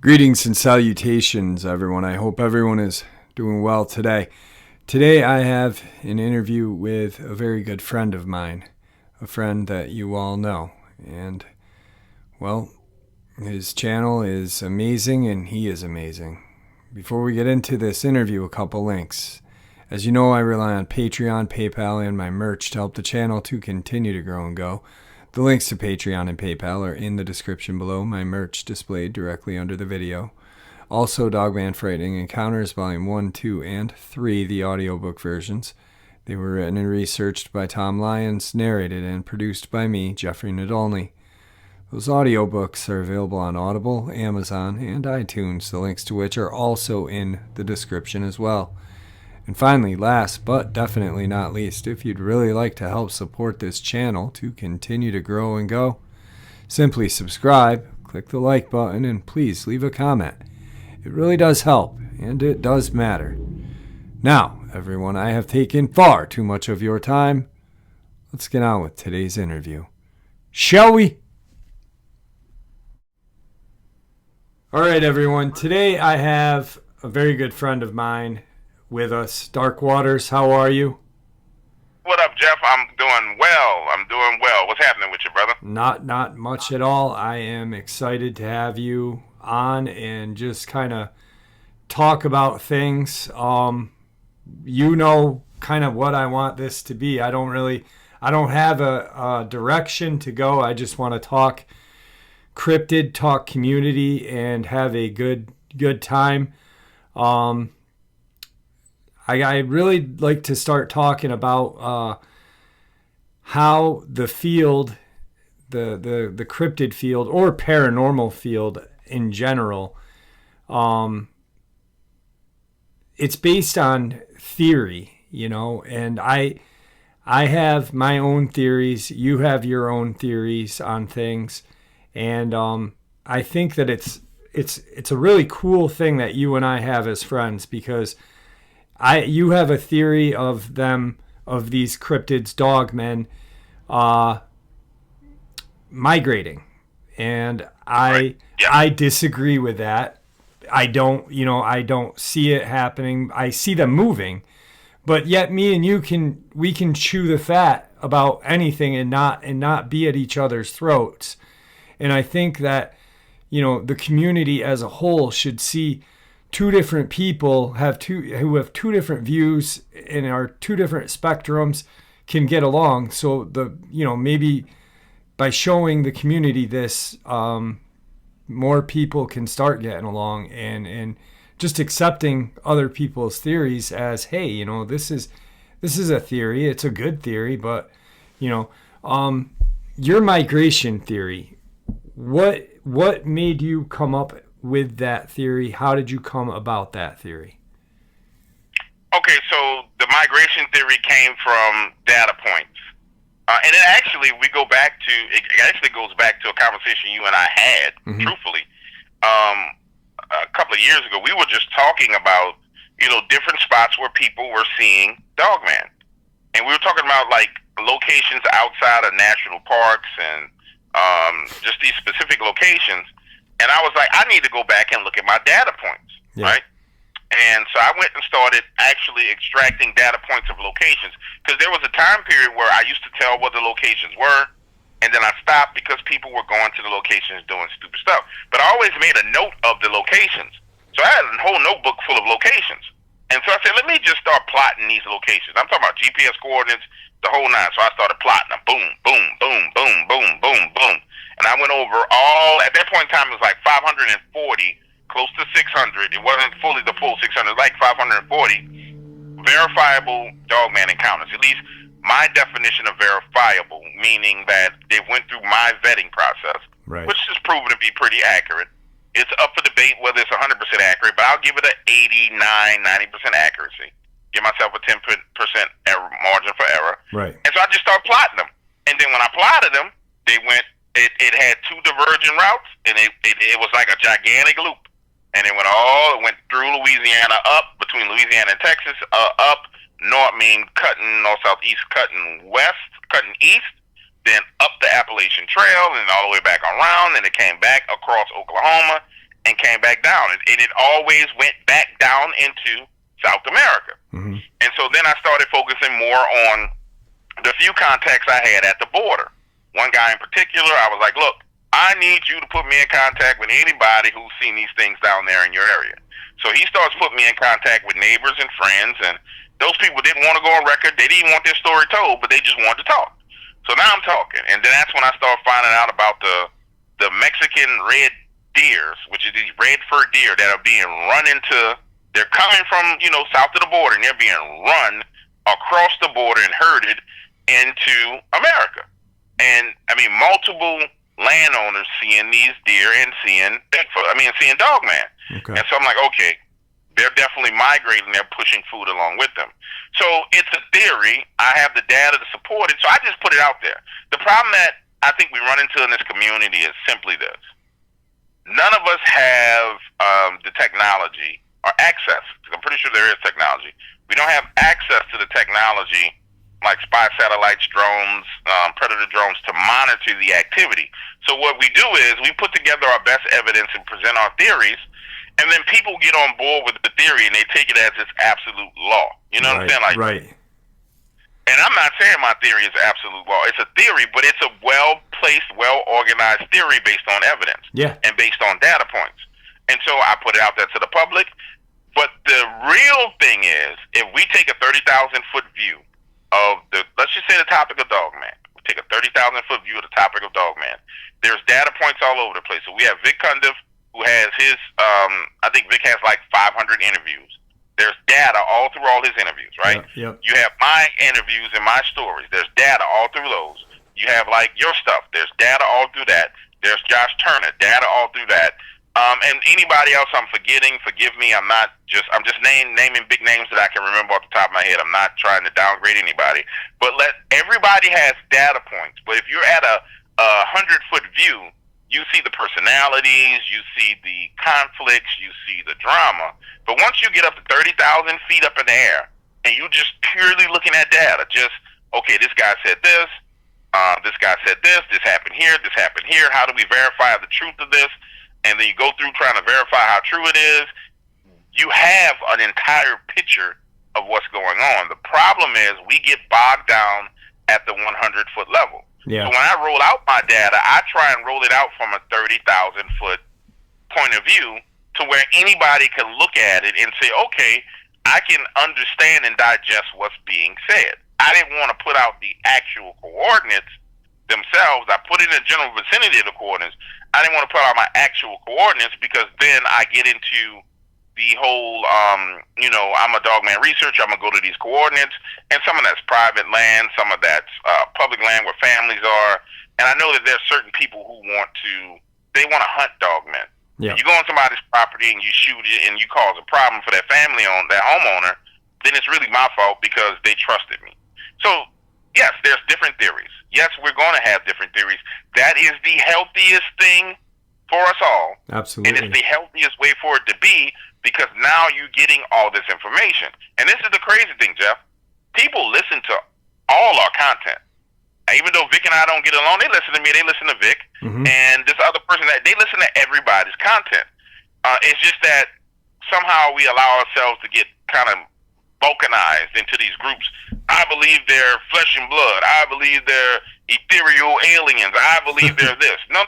Greetings and salutations, everyone. I hope everyone is doing well today. Today I have an interview with a very good friend of mine, a friend that you all know. And, well, his channel is amazing and he is amazing. Before we get into this interview, a couple links. As you know, I rely on Patreon, PayPal, and my merch to help the channel to continue to grow and go. The links to Patreon and PayPal are in the description below, my merch displayed directly under the video. Also, Dogman Frightening Encounters Volume 1, 2, and 3, the audiobook versions. They were written and researched by Tom Lyons, narrated and produced by me, Jeffrey Nadolny. Those audiobooks are available on Audible, Amazon, and iTunes, the links to which are also in the description as well. And finally, last but definitely not least, if you'd really like to help support this channel to continue to grow and go, simply subscribe, click the like button, and please leave a comment. It really does help, and it does matter. Now, everyone, I have taken far too much of your time. Let's get on with today's interview. Shall we? All right, everyone. Today I have a very good friend of mine with us. Dark Waters, how are you? What up, Jeff? I'm doing well. What's happening with you, brother? Not much at all. I am excited to have you on and just kind of talk about things. You know kind of what I want this to be. I don't have a direction to go. I just want to talk cryptid, talk community, and have a good time. I really like to start talking about how the field, the cryptid field or paranormal field in general, it's based on theory, you know, and I have my own theories. You have your own theories on things, and I think that it's a really cool thing that you and I have as friends because you have a theory of these cryptids, Dogmen, migrating, and I disagree with that. I don't see it happening. I see them moving, but yet me and you we can chew the fat about anything and not be at each other's throats. And I think that, the community as a whole should see two different people who have two different views and are two different spectrums can get along. So maybe by showing the community this, more people can start getting along and just accepting other people's theories as, hey, this is a theory. It's a good theory, but your migration theory, what made you come up with that theory? How did you come about that theory? Okay, so the migration theory came from data points. And it actually goes back to a conversation you and I had, truthfully. A couple of years ago, we were just talking about, different spots where people were seeing Dogman. And we were talking about, like, locations outside of national parks and just these specific locations. And I was like, I need to go back and look at my data points, right? And so I went and started actually extracting data points of locations because there was a time period where I used to tell what the locations were, and then I stopped because people were going to the locations doing stupid stuff. But I always made a note of the locations. So I had a whole notebook full of locations. And so I said, let me just start plotting these locations. I'm talking about GPS coordinates, the whole nine. So I started plotting them. Boom, boom, boom, boom, boom, boom, boom. And I went over at that point in time, it was like 540, close to 600. It wasn't fully the full 600, like 540 verifiable Dogman encounters. At least my definition of verifiable, meaning that they went through my vetting process, which is proven to be pretty accurate. It's up for debate whether it's 100% accurate, but I'll give it an 89, 90% accuracy. Give myself a 10% margin for error. Right. And so I just started plotting them. And then when I plotted them, it had two divergent routes, and it was like a gigantic loop. And it went through Louisiana, up between Louisiana and Texas, up cutting north, southeast, cutting west, cutting east, then up the Appalachian Trail, and all the way back around, and it came back across Oklahoma, and came back down. And it always went back down into South America. Mm-hmm. And so then I started focusing more on the few contacts I had at the border. One guy in particular, I was like, look, I need you to put me in contact with anybody who's seen these things down there in your area. So he starts putting me in contact with neighbors and friends, and those people didn't want to go on record. They didn't want their story told, but they just wanted to talk. So now I'm talking, and then that's when I started finding out about the Mexican red deers, which is these red fur deer that are being run into. They're coming from, south of the border, and they're being run across the border and herded into America. And multiple landowners seeing these deer and seeing Dogman. Okay. And so I'm like, okay, they're definitely migrating. They're pushing food along with them. So it's a theory. I have the data to support it, so I just put it out there. The problem that I think we run into in this community is simply this. None of us have the technology or access. I'm pretty sure there is technology. We don't have access to the technology like spy satellites, drones, predator drones to monitor the activity. So what we do is we put together our best evidence and present our theories, and then people get on board with the theory and they take it as its absolute law. You know what I'm saying? Right. And I'm not saying my theory is absolute law. It's a theory, but it's a well-placed, well-organized theory based on evidence. Yeah. And based on data points. And so I put it out there to the public. But the real thing is, if we take a 30,000-foot view of let's just say the topic of Dogman. We take a 30,000-foot view of the topic of Dogman. There's data points all over the place. So we have Vic Cundiff, who has his, I think Vic has like 500 interviews. There's data all through all his interviews, right? Yep. You have my interviews and my stories. There's data all through those. You have like your stuff. There's data all through that. There's Josh Turner, data all through that. And anybody else I'm forgetting, forgive me. I'm just naming big names that I can remember off the top of my head. I'm not trying to downgrade anybody, but everybody has data points. But if you're at a 100-foot view, you see the personalities, you see the conflicts, you see the drama. But once you get up to 30,000 feet up in the air, and you just purely looking at data, okay, this guy said this, this guy said this happened here, how do we verify the truth of this? And then you go through trying to verify how true it is. You have an entire picture of what's going on. The problem is we get bogged down at the 100-foot level. Yeah. So when I roll out my data, I try and roll it out from a 30,000-foot point of view to where anybody can look at it and say, okay, I can understand and digest what's being said. I didn't want to put out the actual coordinates themselves. I put it in the general vicinity of the coordinates. I didn't want to put out my actual coordinates because then I get into the whole, I'm a Dogman researcher. I'm going to go to these coordinates. And some of that's private land. Some of that's public land where families are. And I know that there's certain people who want to hunt Dogmen. Yeah. If you go on somebody's property and you shoot it and you cause a problem for that that homeowner, then it's really my fault because they trusted me. So, yes, there's different theories. Yes, we're going to have different theories. That is the healthiest thing for us all. Absolutely. And it's the healthiest way for it to be because now you're getting all this information. And this is the crazy thing, Jeff. People listen to all our content. Even though Vic and I don't get along, they listen to me, they listen to Vic. Mm-hmm. And this other person, they listen to everybody's content. It's just that somehow we allow ourselves to get kind of balkanized into these groups. I believe they're flesh and blood. I believe they're ethereal aliens. I believe they're this. No.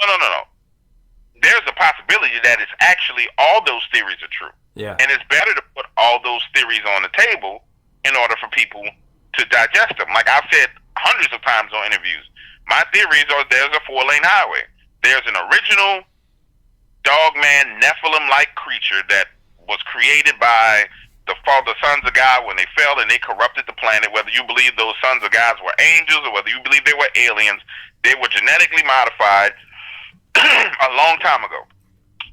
There's a possibility that it's actually all those theories are true. Yeah. And it's better to put all those theories on the table in order for people to digest them. Like I've said hundreds of times on interviews, my theories are there's a 4-lane highway. There's an original Dogman Nephilim-like creature that was created by the sons of God when they fell and they corrupted the planet. Whether you believe those sons of God were angels or whether you believe they were aliens, they were genetically modified a long time ago.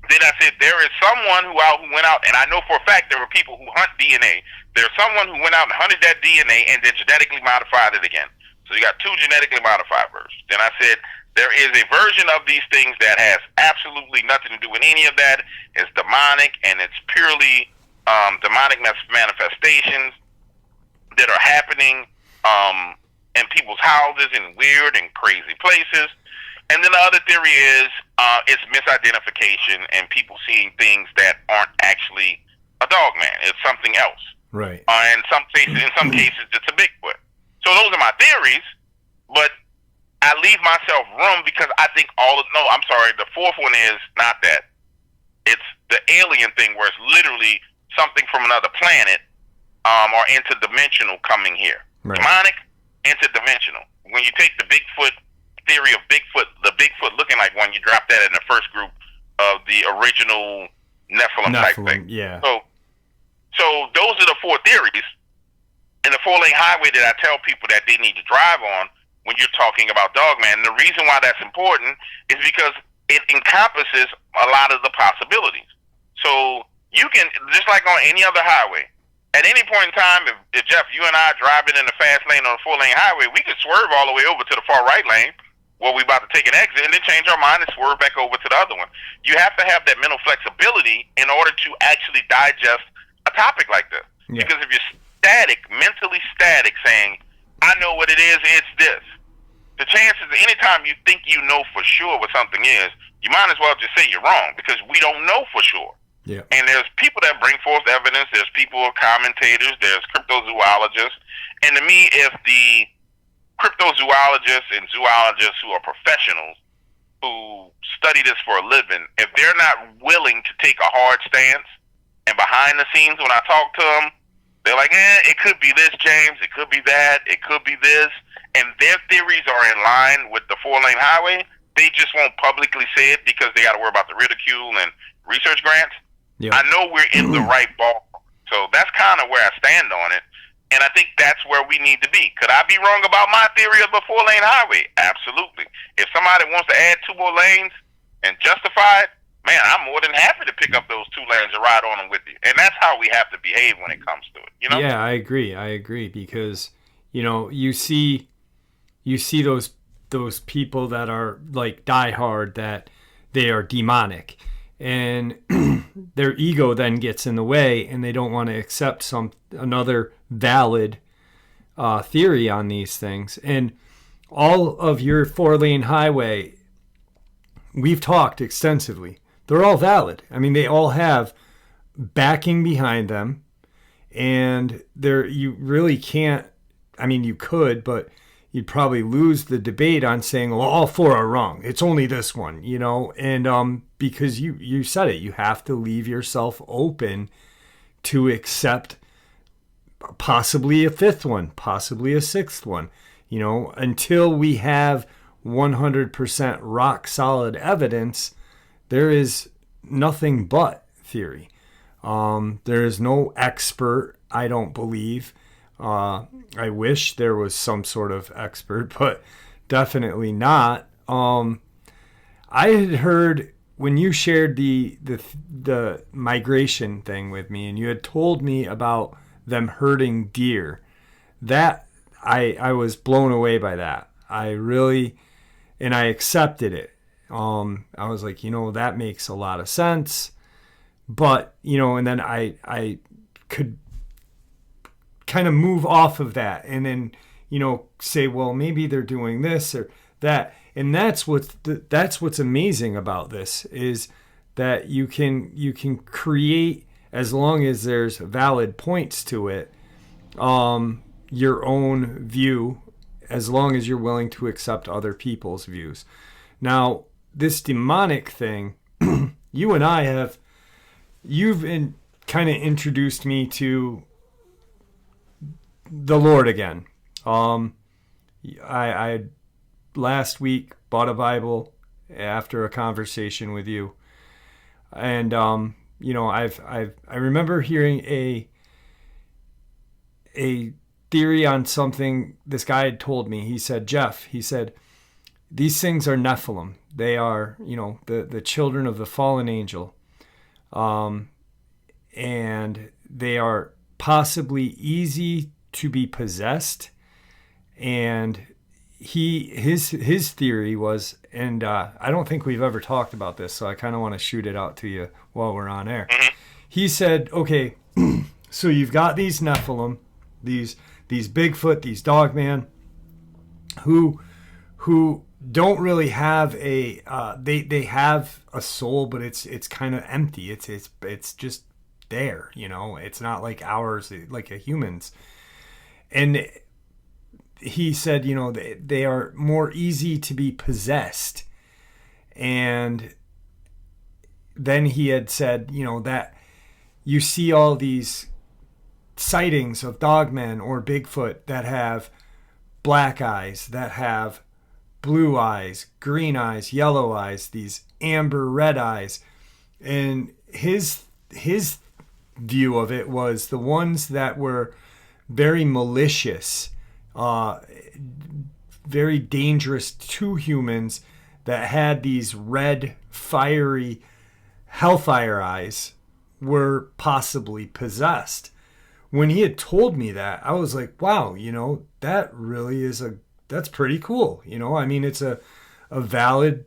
Then I said there is someone who went out, and I know for a fact there were people who hunt DNA. There's someone who went out and hunted that DNA and then genetically modified it again. So you got 2 genetically modified versions. Then I said there is a version of these things that has absolutely nothing to do with any of that. It's demonic, and it's purely demonic manifestations. that are happening in people's houses in weird and crazy places. And then the other theory is it's misidentification and people seeing things that aren't actually a Dogman. It's something else. Right. In some cases, it's a Bigfoot. So those are my theories, but I leave myself room because I think the fourth one is not that. It's the alien thing where it's literally something from another planet or interdimensional coming here. Right. Demonic, interdimensional. When you take the Bigfoot theory of Bigfoot, the Bigfoot looking like one, you drop that in the first group of the original Nephilim type thing. Yeah. So those are the four theories. And the four-lane highway that I tell people that they need to drive on when you're talking about Dogman. The reason why that's important is because it encompasses a lot of the possibilities. So you can, just like on any other highway, at any point in time, if Jeff, you and I are driving in the fast lane on the four-lane highway, we can swerve all the way over to the far right lane where we're about to take an exit and then change our mind and swerve back over to the other one. You have to have that mental flexibility in order to actually digest a topic like this. Yeah. Because if you're mentally static, saying, I know what it is, it's this. The chances, anytime you think you know for sure what something is, you might as well just say you're wrong because we don't know for sure. Yeah. And there's people that bring forth evidence. There's people, commentators. There's cryptozoologists. And to me, if the cryptozoologists and zoologists who are professionals who study this for a living, if they're not willing to take a hard stance, and behind the scenes when I talk to them, they're like, it could be this, James. It could be that. It could be this. And their theories are in line with the four-lane highway. They just won't publicly say it because they got to worry about the ridicule and research grants. Yeah. I know we're in the right ball. So that's kind of where I stand on it. And I think that's where we need to be. Could I be wrong about my theory of the four-lane highway? Absolutely. If somebody wants to add 2 more lanes and justify it, man, I'm more than happy to pick up those 2 lanes and ride on them with you. And that's how we have to behave when it comes to it. You know? Yeah, I agree because, you see those people that are like diehard that they are demonic and their ego then gets in the way and they don't want to accept another valid theory on these things. And all of your 4-lane highway, we've talked extensively. They're all valid. I mean, they all have backing behind them, and you really can't. I mean, you could, but you'd probably lose the debate on saying, well, all 4 are wrong. It's only this one, and because you said it, you have to leave yourself open to accept possibly a 5th one, possibly a 6th one, until we have 100% rock solid evidence. There is nothing but theory. There is no expert, I don't believe. I wish there was some sort of expert, but definitely not. I had heard when you shared the migration thing with me, and you had told me about them herding deer. That I was blown away by that. And I accepted it. I was like, that makes a lot of sense. But, and then I could kind of move off of that and then, say, well, maybe they're doing this or that. And that's what's amazing about this is that you can create, as long as there's valid points to it, your own view, as long as you're willing to accept other people's views. Now, this demonic thing, you and you've kind of introduced me to the Lord again. I last week bought a Bible after a conversation with you, and I remember hearing a theory on something this guy had told me. He said, Jeff, these things are Nephilim. They are, the children of the fallen angel. And they are possibly easy to be possessed. And his theory was, and I don't think we've ever talked about this, so I kind of want to shoot it out to you while we're on air. He said, okay, so you've got these Nephilim. these Bigfoot, these Dogman, who don't really have a they have a soul, but it's kind of empty. It's just there, you know. It's not like ours, like a human's. And he said, you know, they are more easy to be possessed. And then he had said, you know, that you see all these sightings of Dogmen or Bigfoot that have black eyes, that have blue eyes, green eyes, yellow eyes, these amber red eyes. And his view of it was the ones that were very malicious, very dangerous to humans, that had these red, fiery hellfire eyes were possibly possessed. When he had told me that, I was like, wow, you know, that really that's pretty cool. You know, I mean, it's a valid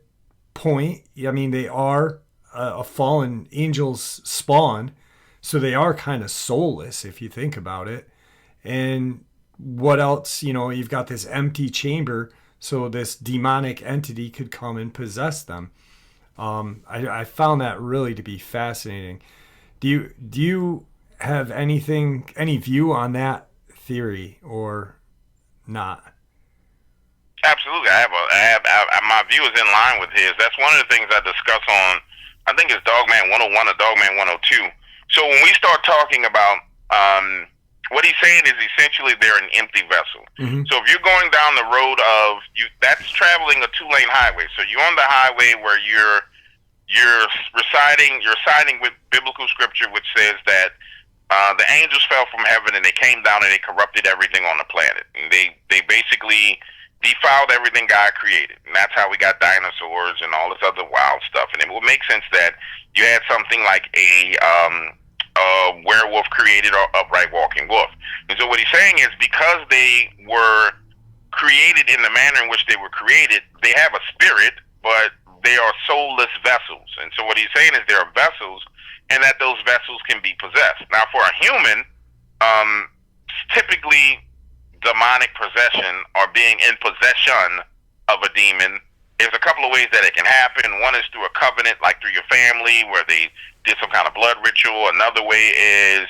point. I mean, they are a fallen angel's spawn, so they are kind of soulless if you think about it. And what else, you know, you've got this empty chamber, so this demonic entity could come and possess them. I found that really to be fascinating. Do you have any view on that theory or not? Absolutely, I have. My view is in line with his. That's one of the things I discuss on, I think it's Dogman 101 or Dogman 102. So when we start talking about, what he's saying is essentially they're an empty vessel. Mm-hmm. So if you're going down the road of that's traveling a 2-lane highway. So you're on the highway where you're siding with biblical scripture, which says that the angels fell from heaven and they came down and they corrupted everything on the planet. And they basically defiled everything God created. And that's how we got dinosaurs and all this other wild stuff. And it would make sense that you had something like a werewolf created or upright walking wolf. And so what he's saying is because they were created in the manner in which they were created, they have a spirit, but they are soulless vessels. And so what he's saying is there are vessels and that those vessels can be possessed. Now for a human, typically demonic possession or being in possession of a demon, there's a couple of ways that it can happen. One is through a covenant, like through your family, where they did some kind of blood ritual. Another way is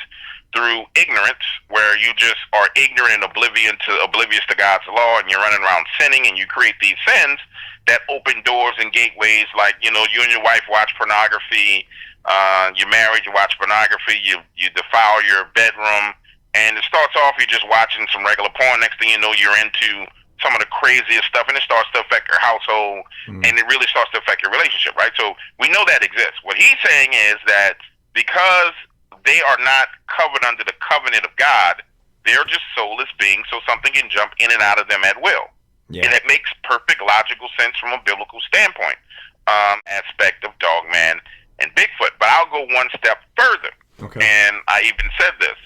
through ignorance, where you just are ignorant and oblivious to God's law, and you're running around sinning, and you create these sins that open doors and gateways. Like, you know, you and your wife watch pornography, you're married, you watch pornography, you defile your bedroom, and it starts off you're just watching some regular porn. Next thing you know, you're into some of the craziest stuff, and it starts to affect your household, and it really starts to affect your relationship, right? So we know that exists. What he's saying is that because they are not covered under the covenant of God, they're just soulless beings, so something can jump in and out of them at will. Yeah. And it makes perfect logical sense from a biblical standpoint, aspect of Dogman and Bigfoot. But I'll go one step further, and I even said this.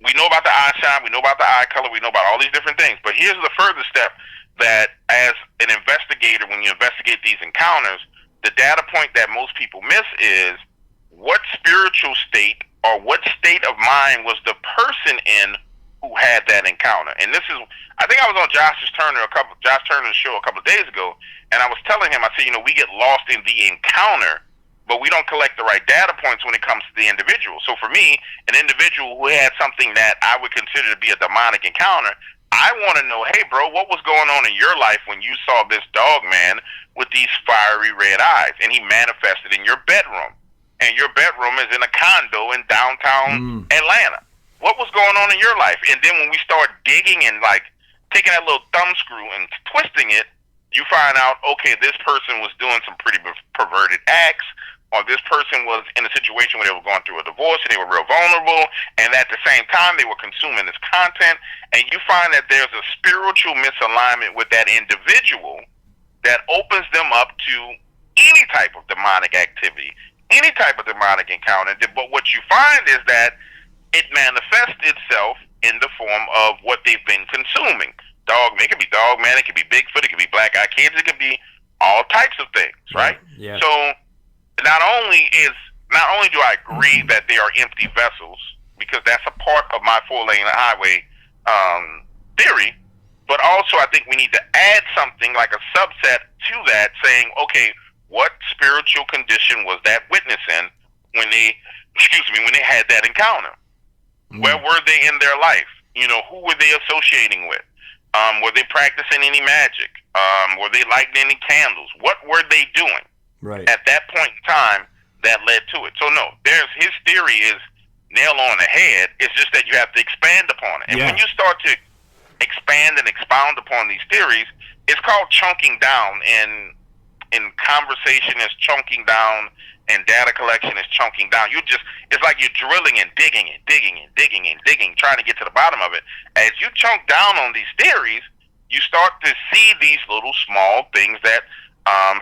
We know about the eye shine, we know about the eye color, we know about all these different things. But here's the further step, that as an investigator, when you investigate these encounters, the data point that most people miss is what spiritual state or what state of mind was the person in who had that encounter. And this is, I think I was on Josh Turner's show a couple of days ago, and I was telling him, I said, you know, we get lost in the encounter, but we don't collect the right data points when it comes to the individual. So for me, an individual who had something that I would consider to be a demonic encounter, I want to know, hey, bro, what was going on in your life when you saw this Dogman with these fiery red eyes, and he manifested in your bedroom, and your bedroom is in a condo in downtown Atlanta. What was going on in your life? And then when we start digging and like taking that little thumb screw and twisting it, you find out, okay, this person was doing some pretty perverted acts, or this person was in a situation where they were going through a divorce and they were real vulnerable, and at the same time they were consuming this content, and you find that there's a spiritual misalignment with that individual that opens them up to any type of demonic activity, any type of demonic encounter. But what you find is that it manifests itself in the form of what they've been consuming. It could be Dogman, it could be Bigfoot, it could be Black Eyed Kids, it could be all types of things, right? Yeah. So not only do I agree that they are empty vessels, because that's a part of my 4-lane highway theory. But also, I think we need to add something like a subset to that, saying, okay, what spiritual condition was that witness in when they, when they had that encounter? Where were they in their life? You know, who were they associating with? Were they practicing any magic? Were they lighting any candles? What were they doing at that point in time that led to it? So no, his theory is nail on the head. It's just that you have to expand upon it. And when you start to expand and expound upon these theories, it's called chunking down. In conversation is chunking down, and data collection is chunking down. It's like you're drilling and digging and digging and digging and digging, trying to get to the bottom of it. As you chunk down on these theories, you start to see these little small things that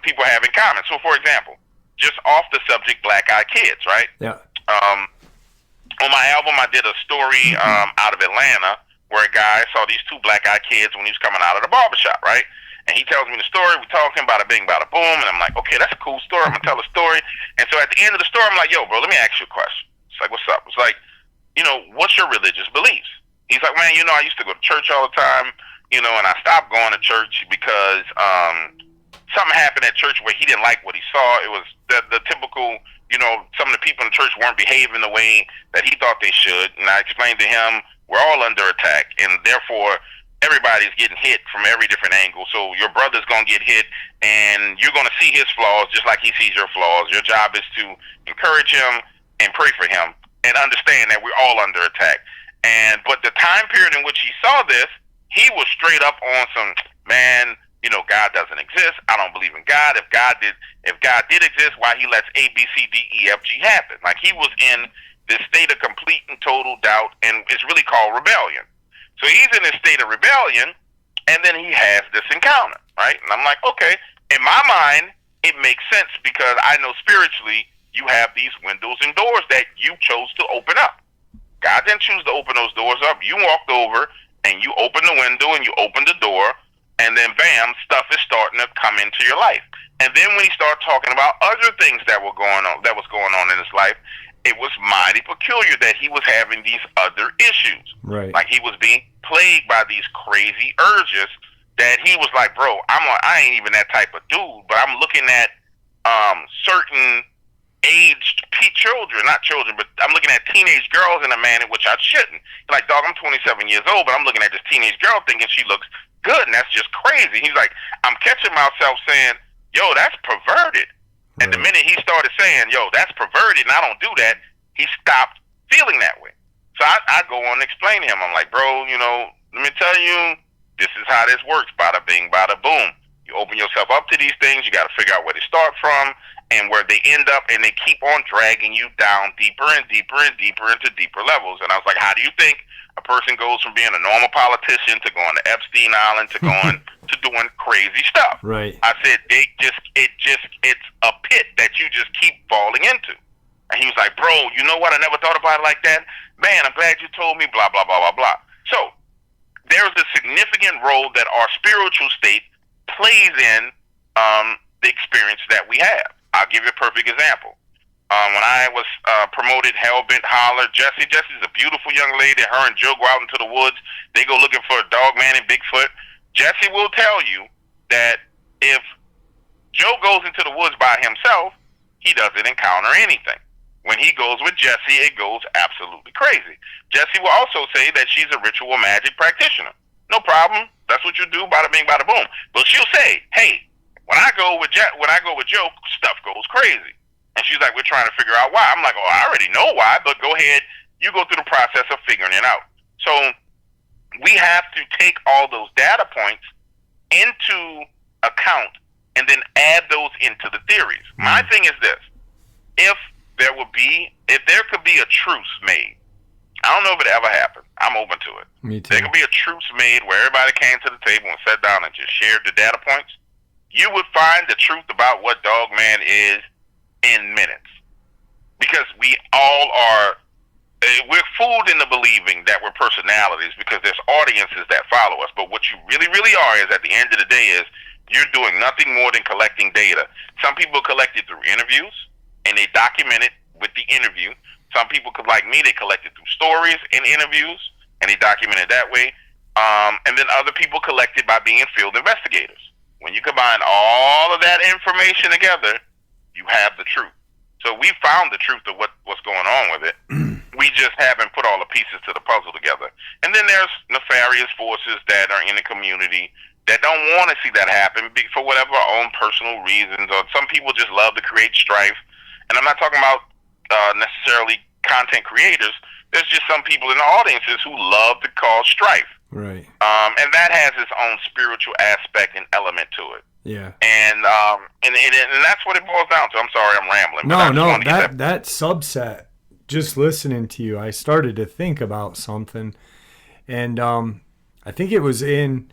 people have in common. So, for example, just off the subject, black-eyed kids, right? Yeah. On my album, I did a story out of Atlanta where a guy saw these 2 black-eyed kids when he was coming out of the barbershop, right? And he tells me the story. We're talking, bada bing, bada boom. And I'm like, okay, that's a cool story. I'm going to tell a story. And so at the end of the story, I'm like, yo, bro, let me ask you a question. It's like, what's up? It's like, you know, what's your religious beliefs? He's like, man, you know, I used to go to church all the time, you know, and I stopped going to church because something happened at church where he didn't like what he saw. It was the typical, you know, some of the people in the church weren't behaving the way that he thought they should. And I explained to him, we're all under attack, and therefore everybody's getting hit from every different angle. So your brother's going to get hit, and you're going to see his flaws just like he sees your flaws. Your job is to encourage him and pray for him and understand that we're all under attack. But the time period in which he saw this, he was straight up on some, man, you know, God doesn't exist. I don't believe in God. If God did exist, why he lets A, B, C, D, E, F, G happen? Like, he was in this state of complete and total doubt, and it's really called rebellion. So he's in this state of rebellion, and then he has this encounter, right? And I'm like, okay, in my mind, it makes sense because I know spiritually you have these windows and doors that you chose to open up. God didn't choose to open those doors up. You walked over, and you opened the window, and you opened the door, and then bam, stuff is starting to come into your life. And then when he started talking about other things that was going on in his life, it was mighty peculiar that he was having these other issues. Right. Like, he was being plagued by these crazy urges that he was like, bro, I ain't even that type of dude, but I'm looking at certain aged children, not children, but I'm looking at teenage girls in a manner which I shouldn't. Like, dog, I'm 27 years old, but I'm looking at this teenage girl thinking she looks good, and that's just crazy. He's like, I'm catching myself saying, yo, that's perverted. Right. And the minute he started saying, yo, that's perverted, and I don't do that, he stopped feeling that way. So I go on and explain to him. I'm like, bro, you know, let me tell you, this is how this works. Bada bing, bada boom. You open yourself up to these things. You got to figure out where they start from and where they end up, and they keep on dragging you down deeper and deeper and deeper into deeper levels. And I was like, how do you think a person goes from being a normal politician to going to Epstein Island to going to doing crazy stuff? Right. I said, it's a pit that you just keep falling into. And he was like, bro, you know what? I never thought about it like that. Man, I'm glad you told me, blah, blah, blah, blah, blah. So there's a significant role that our spiritual state plays in the experience that we have. I'll give you a perfect example. When I was promoted Hellbent Holler, Jesse's a beautiful young lady. Her and Joe go out into the woods. They go looking for a Dogman and Bigfoot. Jesse will tell you that if Joe goes into the woods by himself, he doesn't encounter anything. When he goes with Jesse, it goes absolutely crazy. Jesse will also say that she's a ritual magic practitioner. No problem. That's what you do, bada bing, bada boom. But she'll say, hey, when I go with Joe, stuff goes crazy. And she's like, we're trying to figure out why. I'm like, oh, I already know why, but go ahead. You go through the process of figuring it out. So we have to take all those data points into account and then add those into the theories. My thing is this. If there could be a truce made, I don't know if it ever happened. I'm open to it. Me too. There could be a truce made where everybody came to the table and sat down and just shared the data points. You would find the truth about what Dogman is in minutes. Because we all are, we're fooled into believing that we're personalities because there's audiences that follow us. But what you really, really are is, at the end of the day, is you're doing nothing more than collecting data. Some people collect it through interviews, and they document it with the interview. Some people could, like me, they collected through stories and interviews, and they documented that way. And then other people collected by being field investigators. When you combine all of that information together, you have the truth. So we found the truth of what's going on with it. We just haven't put all the pieces to the puzzle together. And then there's nefarious forces that are in the community that don't want to see that happen for whatever own personal reasons, or some people just love to create strife. And I'm not talking about necessarily content creators. There's just some people in the audiences who love to cause strife. Right. And that has its own spiritual aspect and element to it. Yeah. And that's what it boils down to. I'm sorry, I'm rambling. No, that subset, just listening to you, I started to think about something. And I think it was in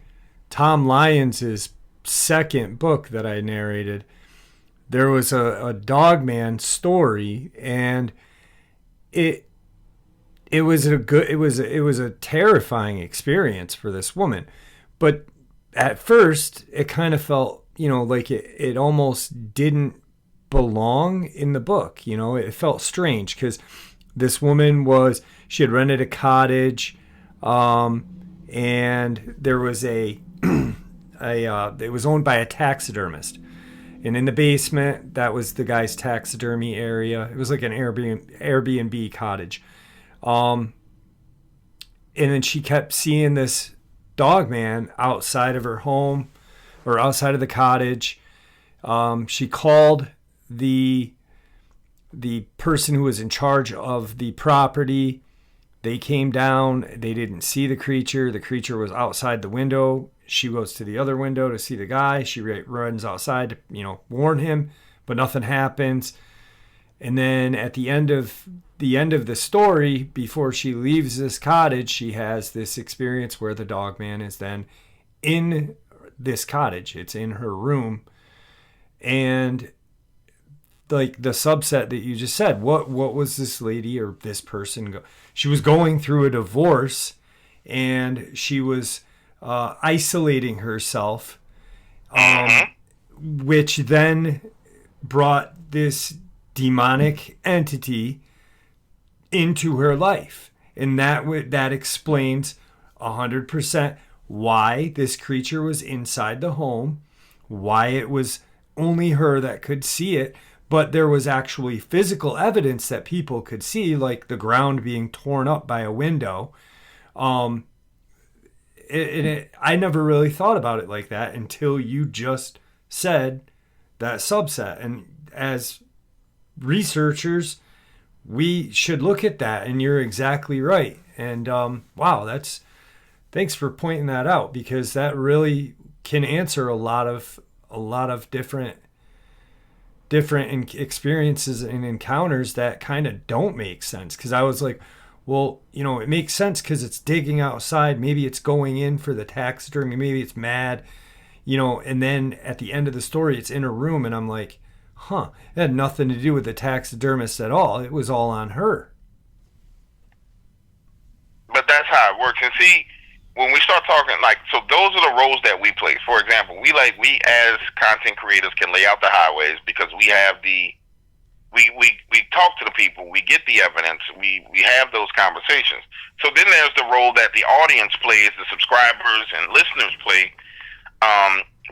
Tom Lyons' second book that I narrated. There was a Dogman story, and it was a terrifying experience for this woman. But at first, it kind of felt, like it almost didn't belong in the book. It felt strange because this woman she had rented a cottage, and there was it was owned by a taxidermist. And in the basement, that was the guy's taxidermy area. It was like an Airbnb cottage. And then she kept seeing this Dogman outside of her home or outside of the cottage. She called the person who was in charge of the property. They came down. They didn't see the creature. The creature was outside the window. She goes to the other window to see the guy. She runs outside to, warn him, but nothing happens. And then at the end of the story, before she leaves this cottage, she has this experience where the Dogman is then in this cottage. It's in her room. And like the subset that you just said, what was this lady or this person she was going through a divorce, and she was isolating herself, which then brought this demonic entity into her life. And that explains 100% why this creature was inside the home, why it was only her that could see it. But there was actually physical evidence that people could see, like the ground being torn up by a window. I never really thought about it like that until you just said that subset. And as researchers, we should look at that, and you're exactly right. And wow, thanks for pointing that out, because that really can answer a lot of different experiences and encounters that kind of don't make sense. Because I was like, well, it makes sense because it's digging outside. Maybe it's going in for the taxidermy. Maybe it's mad, and then at the end of the story, it's in a room. And I'm like, it had nothing to do with the taxidermist at all. It was all on her. But that's how it works. And see, when we start talking, so those are the roles that we play. For example, we as content creators can lay out the highways because we have we talk to the people, we get the evidence, we have those conversations. So then there's the role that the audience plays, the subscribers and listeners play,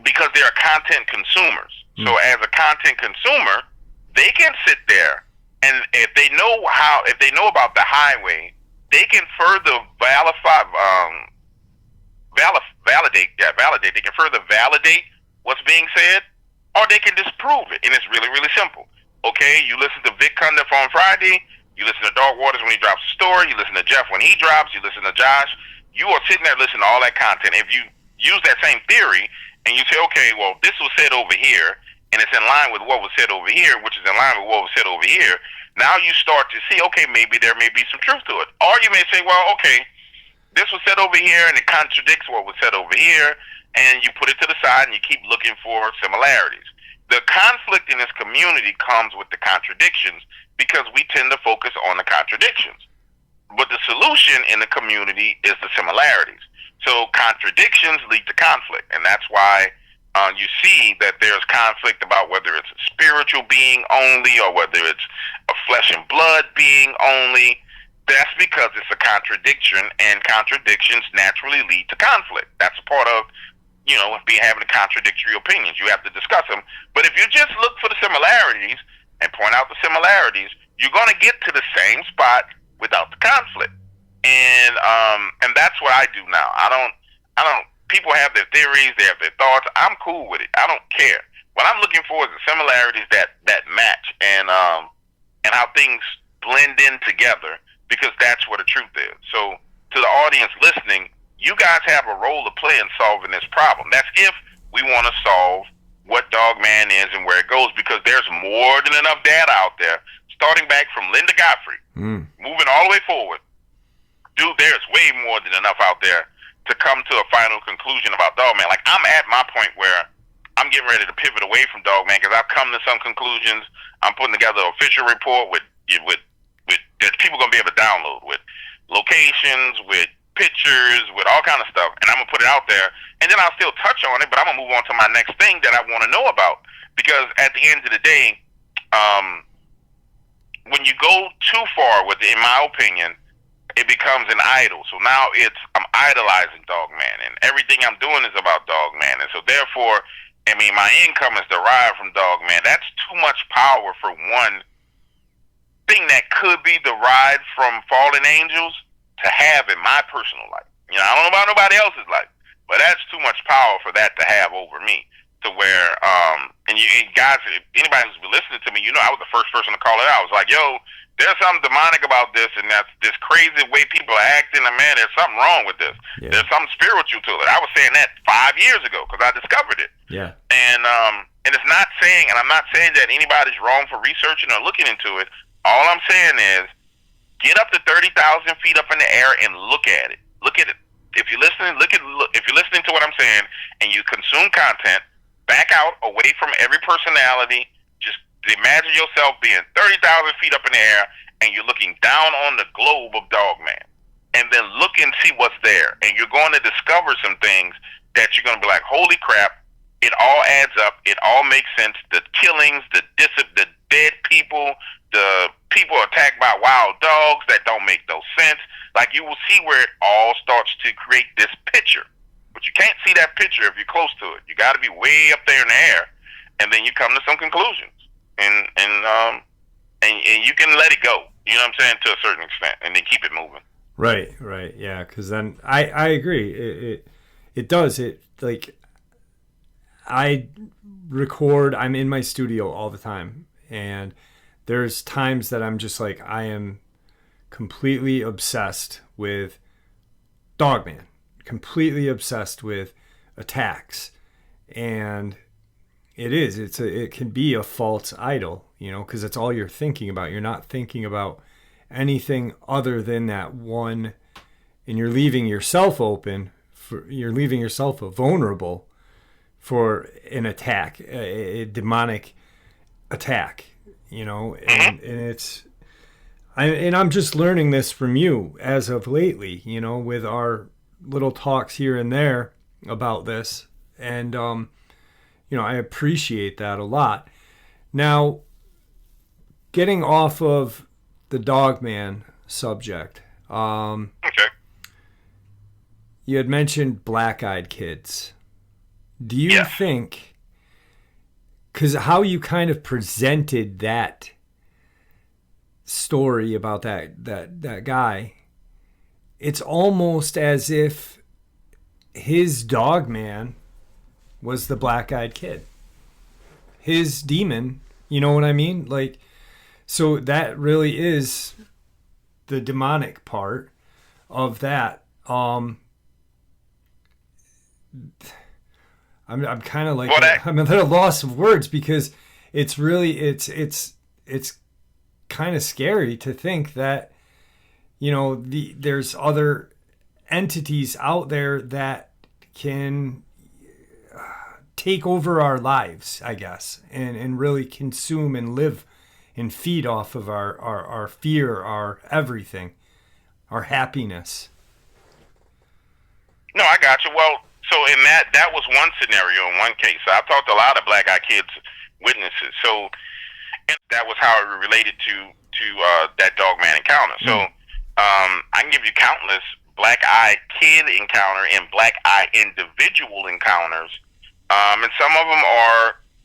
because they are content consumers. So as a content consumer, they can sit there, and if they know about the highway, they can further validate. They can further validate what's being said, or they can disprove it. And it's really, really simple. Okay, you listen to Vic Cundiff on Friday, you listen to Dark Waters when he drops a story, you listen to Jeff when he drops, you listen to Josh. You are sitting there listening to all that content. If you use that same theory and you say, okay, well, this was said over here, and it's in line with what was said over here, which is in line with what was said over here, now you start to see, okay, maybe there may be some truth to it. Or you may say, well, okay, this was said over here, and it contradicts what was said over here, and you put it to the side, and you keep looking for similarities. The conflict in this community comes with the contradictions because we tend to focus on the contradictions. But the solution in the community is the similarities. So contradictions lead to conflict, and that's why you see that there's conflict about whether it's a spiritual being only or whether it's a flesh and blood being only. That's because it's a contradiction, and contradictions naturally lead to conflict. That's a part of, having contradictory opinions. You have to discuss them. But if you just look for the similarities and point out the similarities, you're going to get to the same spot without the conflict. And that's what I do now. I don't. People have their theories, they have their thoughts. I'm cool with it. I don't care. What I'm looking for is the similarities that match, and how things blend in together, because that's what the truth is. So, to the audience listening, you guys have a role to play in solving this problem. That's if we want to solve what Dogman is and where it goes, because there's more than enough data out there, starting back from Linda Godfrey, moving all the way forward. Dude, there's way more than enough out there to come to a final conclusion about Dogman. Like, I'm at my point where I'm getting ready to pivot away from Dogman, because I've come to some conclusions. I'm putting together an official report with that people gonna be able to download, with locations, with pictures, with all kind of stuff, and I'm gonna put it out there, and then I'll still touch on it, but I'm gonna move on to my next thing that I want to know about, because at the end of the day, when you go too far with it, in my opinion, it becomes an idol. So now I'm idolizing Dogman, and everything I'm doing is about Dogman, and so therefore, my income is derived from Dogman. That's too much power for one thing that could be derived from fallen angels to have in my personal life. I don't know about nobody else's life, but that's too much power for that to have over me. To where, and guys, anybody who's been listening to me, I was the first person to call it out. I was like, yo, there's something demonic about this, and that's this crazy way people are acting, and man, there's something wrong with this. Yeah. There's something spiritual to it. I was saying that 5 years ago, because I discovered it. Yeah. And it's not saying, and I'm not saying that anybody's wrong for researching or looking into it. All I'm saying is, get up to 30,000 feet up in the air and look at it. Look at it. If you're listening, if you're listening to what I'm saying, and you consume content, back out away from every personality. Just imagine yourself being 30,000 feet up in the air, and you're looking down on the globe of Dogman. And then look and see what's there. And you're going to discover some things that you're going to be like, holy crap, it all adds up. It all makes sense. The killings, the dead people, the people attacked by wild dogs that don't make no sense. Like, you will see where it all starts to create this picture. But you can't see that picture if you're close to it. You got to be way up there in the air, and then you come to some conclusions, and you can let it go. You know what I'm saying, to a certain extent, and then keep it moving. Right, yeah. Because then I agree. It does. It, like, I record. I'm in my studio all the time, and there's times that I'm just like, I am completely obsessed with Dogman. Completely obsessed with attacks, and it can be a false idol, because it's all you're thinking about. You're not thinking about anything other than that one, and you're leaving yourself vulnerable for an attack, a demonic attack, and I'm just learning this from you as of lately, with our little talks here and there about this, and I appreciate that a lot. Now, getting off of the Dogman subject, okay. You had mentioned black-eyed kids. Do you think, because how you kind of presented that story about that guy, it's almost as if his Dogman was the black-eyed kid. His demon, you know what I mean? Like, so that really is the demonic part of that. I'm kind of like, I'm at a loss of words, because it's really, it's kind of scary to think that, there's other entities out there that can take over our lives, I guess, and really consume and live and feed off of our fear, our everything, our happiness. No, I got you. Well, so in that was one scenario in one case. So I've talked to a lot of black-eyed kids witnesses. So And that was how it related to that Dogman encounter. So I can give you countless black eye kid encounter and black eye individual encounters, and some of them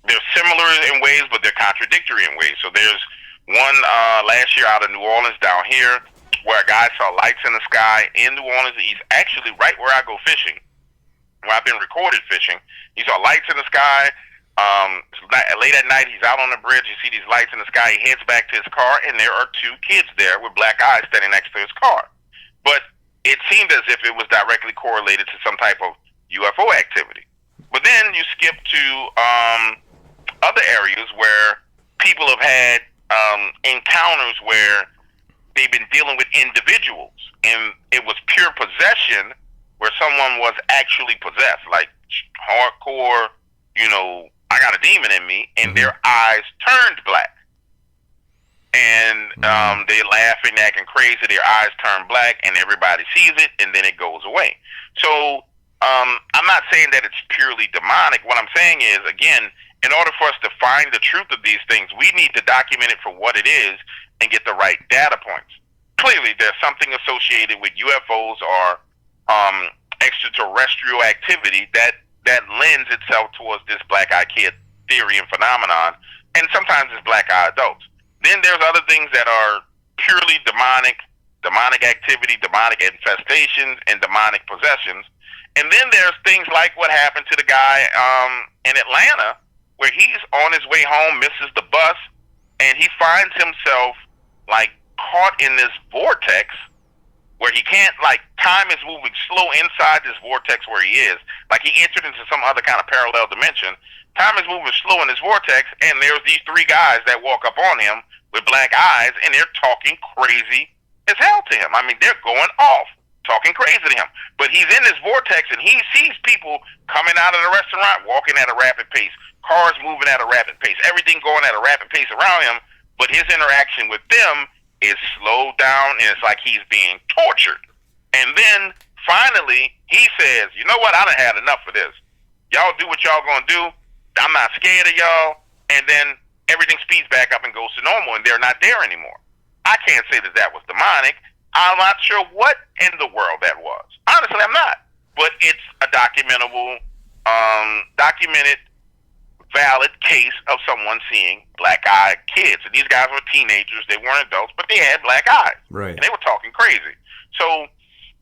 they're similar in ways, but they're contradictory in ways. So there's one last year out of New Orleans down here where a guy saw lights in the sky in New Orleans. He's actually right where I go fishing, where I've been recorded fishing. He saw lights in the sky. Late at night, he's out on the bridge. You see these lights in the sky. He heads back to his car, and there are two kids there with black eyes standing next to his car. But it seemed as if it was directly correlated to some type of UFO activity. But then you skip to other areas where people have had encounters where they've been dealing with individuals, and it was pure possession where someone was actually possessed, like hardcore, I got a demon in me, and their eyes turned black. And they're laughing, acting crazy, their eyes turn black, and everybody sees it, and then it goes away. So I'm not saying that it's purely demonic. What I'm saying is, again, in order for us to find the truth of these things, we need to document it for what it is and get the right data points. Clearly, there's something associated with UFOs or extraterrestrial activity that lends itself towards this black eye kid theory and phenomenon, and sometimes it's black eye adults. Then there's other things that are purely demonic activity, demonic infestations, and demonic possessions. And then there's things like what happened to the guy in Atlanta, where he's on his way home, misses the bus, and he finds himself like caught in this vortex where he can't, like, time is moving slow inside this vortex where he is. Like he entered into some other kind of parallel dimension. Time is moving slow in this vortex, and there's these three guys that walk up on him with black eyes, and they're talking crazy as hell to him. I mean, they're going off, talking crazy to him. But he's in this vortex, and he sees people coming out of the restaurant, walking at a rapid pace, cars moving at a rapid pace, everything going at a rapid pace around him, but his interaction with them is slowed down, and it's like he's being tortured. And then finally he says, you know what, I done had enough of this. Y'all do what y'all gonna do. I'm not scared of y'all. And then everything speeds back up and goes to normal, and they're not there anymore. I can't say that was demonic. I'm not sure what in the world that was. Honestly, I'm not. But it's a documented valid case of someone seeing black-eyed kids. And these guys were teenagers. They weren't adults, but they had black eyes. Right. And they were talking crazy. So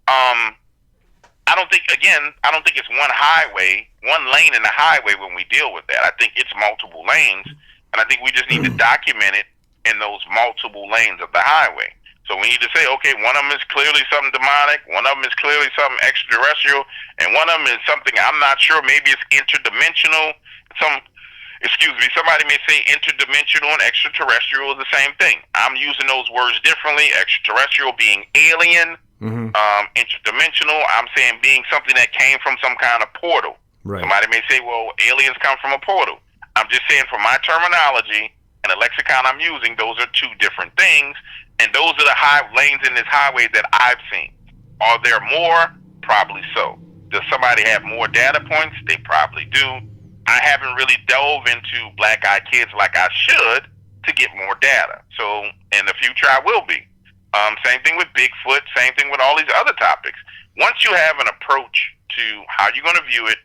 I don't think it's one lane in the highway when we deal with that. I think it's multiple lanes, and I think we just need to document it in those multiple lanes of the highway. So we need to say, okay, one of them is clearly something demonic, one of them is clearly something extraterrestrial, and one of them is something I'm not sure, maybe it's interdimensional. Somebody may say interdimensional and extraterrestrial is the same thing. I'm using those words differently. Extraterrestrial being alien, interdimensional, I'm saying being something that came from some kind of portal. Right. Somebody may say, well, aliens come from a portal. I'm just saying, for my terminology and the lexicon I'm using, those are two different things, and those are the lanes in this highway that I've seen. Are there more? Probably so. Does somebody have more data points? They probably do. I haven't really dove into black-eyed kids like I should to get more data. So in the future, I will be. Same thing with Bigfoot, same thing with all these other topics. Once you have an approach to how you're going to view it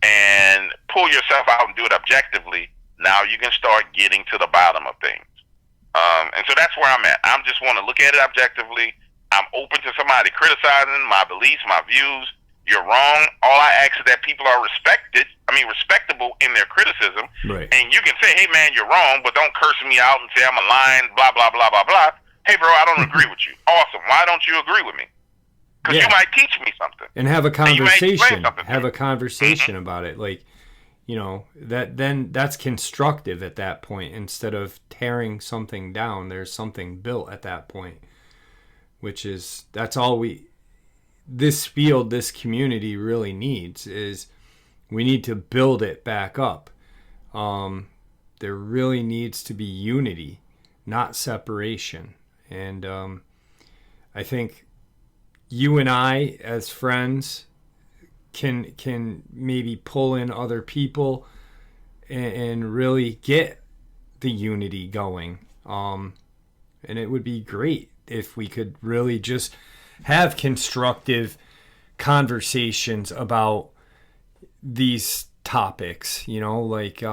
and pull yourself out and do it objectively, now you can start getting to the bottom of things. And so that's where I'm at. I just want to look at it objectively. I'm open to somebody criticizing my beliefs, my views. You're wrong. All I ask is that people are respectable in their criticism. Right. And you can say, hey, man, you're wrong, but don't curse me out and say I'm a lying, blah, blah, blah, blah, blah. Hey, bro, I don't agree with you. Awesome. Why don't you agree with me? Because you might teach me something. And have a conversation. Have a conversation about it. Like, that's constructive at that point. Instead of tearing something down, there's something built at that point. That's all this field, this community really needs, is we need to build it back up. There really needs to be unity, not separation. And I think you and I, as friends, can maybe pull in other people and really get the unity going. And it would be great if we could really just have constructive conversations about these topics, like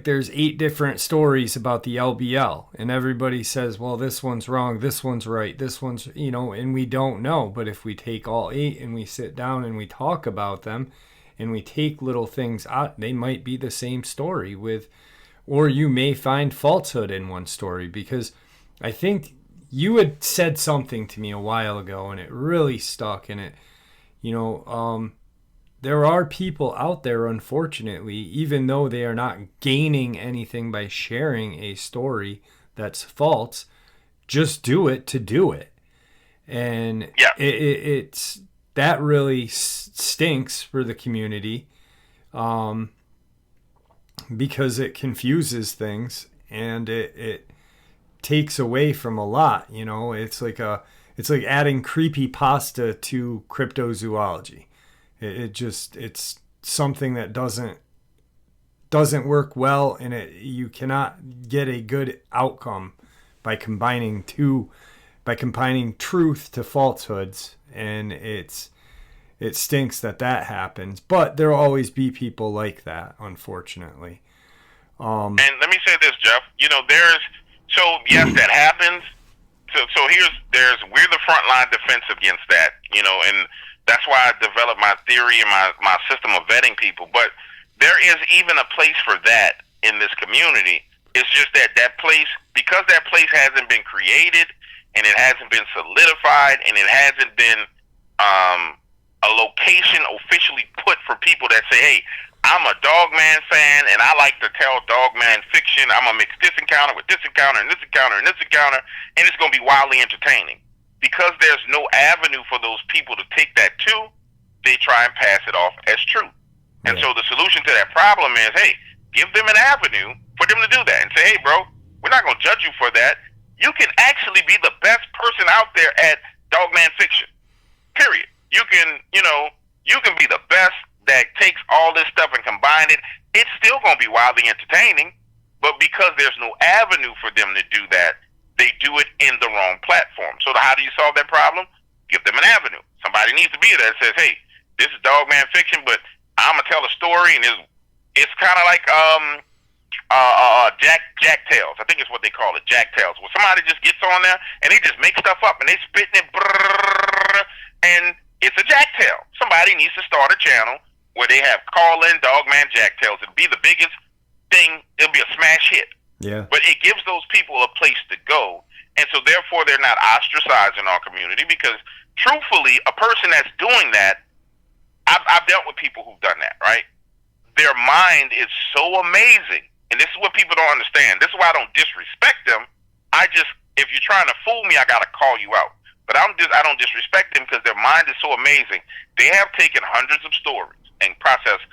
there's 8 different stories about the LBL, and everybody says, well, this one's wrong, this one's right, this one's, and we don't know. But if we take all 8 and we sit down and we talk about them and we take little things out, they might be the same story or you may find falsehood in one story. Because I think you had said something to me a while ago and it really stuck, and it, there are people out there, unfortunately, even though they are not gaining anything by sharing a story that's false, just do it to do it. And it's that really stinks for the community, because it confuses things and it takes away from a lot. It's like adding creepypasta to cryptozoology. It's something that doesn't work well, and you cannot get a good outcome by combining truth to falsehoods, and it stinks that happens. But there'll always be people like that, unfortunately. And let me say this, Jeff. Yes, that happens. So we're the frontline defense against that. And that's why I developed my theory and my system of vetting people. But there is even a place for that in this community. It's just that place, because that place hasn't been created and it hasn't been solidified and it hasn't been a location officially put for people that say, hey, I'm a Dogman fan and I like to tell Dogman fiction. I'm going to mix this encounter with this encounter and this encounter and this encounter, and it's going to be wildly entertaining. Because there's no avenue for those people to take that to, they try and pass it off as true. And so the solution to that problem is, hey, give them an avenue for them to do that and say, hey, bro, we're not going to judge you for that. You can actually be the best person out there at Dogman fiction, period. You can be the best that takes all this stuff and combine it. It's still going to be wildly entertaining, but because there's no avenue for them to do that, they do it in the wrong platform. So how do you solve that problem? Give them an avenue. Somebody needs to be there that says, hey, this is Dogman fiction, but I'm going to tell a story, and it's kind of like Jack Tales. I think it's what they call it, Jack Tales, where somebody just gets on there and they just make stuff up and they spitting it, and it's a Jack Tale. Somebody needs to start a channel where they have call-in Dogman Jack Tales. It'll be the biggest thing. It'll be a smash hit. Yeah. But it gives those people a place to go, and so therefore they're not ostracized in our community, because truthfully, a person that's doing that, I've dealt with people who've done that, right? Their mind is so amazing, and this is what people don't understand. This is why I don't disrespect them. If you're trying to fool me, I got to call you out. But I don't disrespect them, because their mind is so amazing. They have taken hundreds of stories and processed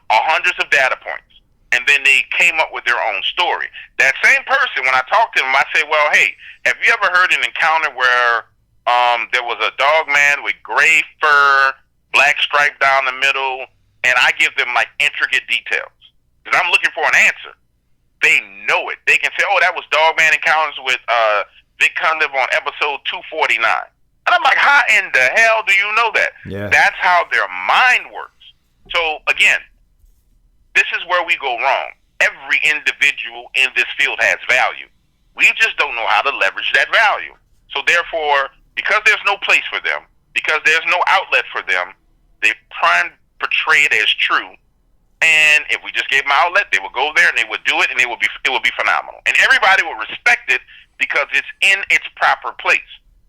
hundreds of data points, and then they came up with their own story. That same person, when I talk to them, I say, well, hey, have you ever heard an encounter where there was a Dogman with gray fur, black stripe down the middle, and I give them like intricate details, because I'm looking for an answer. They know it. They can say, oh, that was Dogman Encounters with Vic Cunliffe on episode 249. And I'm like, how in the hell do you know that? Yeah. That's how their mind works. So, again, this is where we go wrong. Every individual in this field has value. We just don't know how to leverage that value. So, therefore, because there's no place for them, because there's no outlet for them, they try and portray it as true. And if we just gave them an outlet, they would go there and they would do it, and it would be phenomenal. And everybody would respect it because it's in its proper place.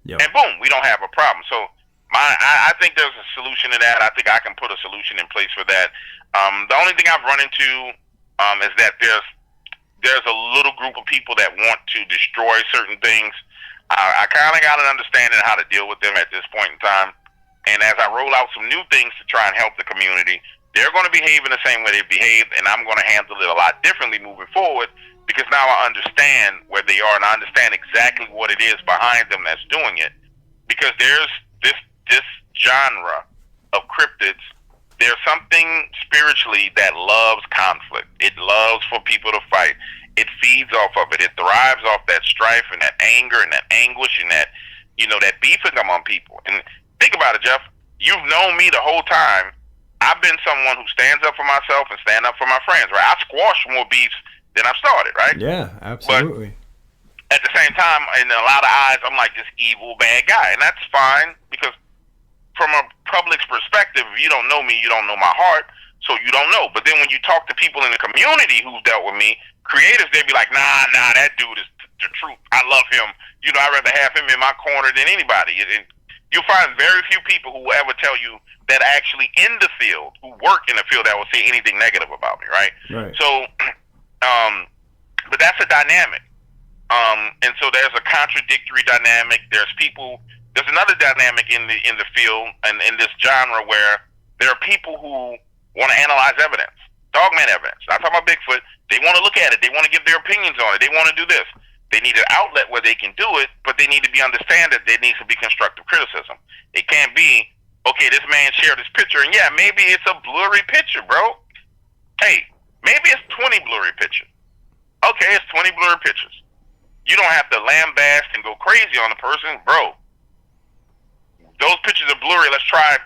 Yep. And boom, we don't have a problem. So I think there's a solution to that. I think I can put a solution in place for that. The only thing I've run into is that there's a little group of people that want to destroy certain things. I kind of got an understanding of how to deal with them at this point in time. And as I roll out some new things to try and help the community, they're going to behave in the same way they behaved, and I'm going to handle it a lot differently moving forward, because now I understand where they are and I understand exactly what it is behind them that's doing it. Because there's this genre of cryptids there's something spiritually that loves conflict. It loves for people to fight. It feeds off of it. It thrives off that strife and that anger and that anguish and that, that beefing among people. And think about it, Jeff. You've known me the whole time. I've been someone who stands up for myself and stand up for my friends, right? I squash more beefs than I've started, right? Yeah, absolutely. But at the same time, in a lot of eyes, I'm like this evil, bad guy. And that's fine, because from a public's perspective, if you don't know me, you don't know my heart, so you don't know. But then when you talk to people in the community who've dealt with me, creators, they'd be like, nah, that dude is the truth. I love him. I'd rather have him in my corner than anybody. And you'll find very few people who will ever tell you that actually in the field, who work in the field, that will say anything negative about me, right? Right. So, but that's a dynamic. And so there's a contradictory dynamic. There's another dynamic in the field and in this genre where there are people who want to analyze evidence, Dogman evidence. I'm talking about Bigfoot. They want to look at it. They want to give their opinions on it. They want to do this. They need an outlet where they can do it, but they need to understand that there needs to be constructive criticism. It can't be, okay, this man shared this picture, and yeah, maybe it's a blurry picture, bro. Hey, maybe it's 20 blurry pictures. Okay, it's 20 blurry pictures. You don't have to lambaste and go crazy on the person, bro. Those pictures are blurry. Let's try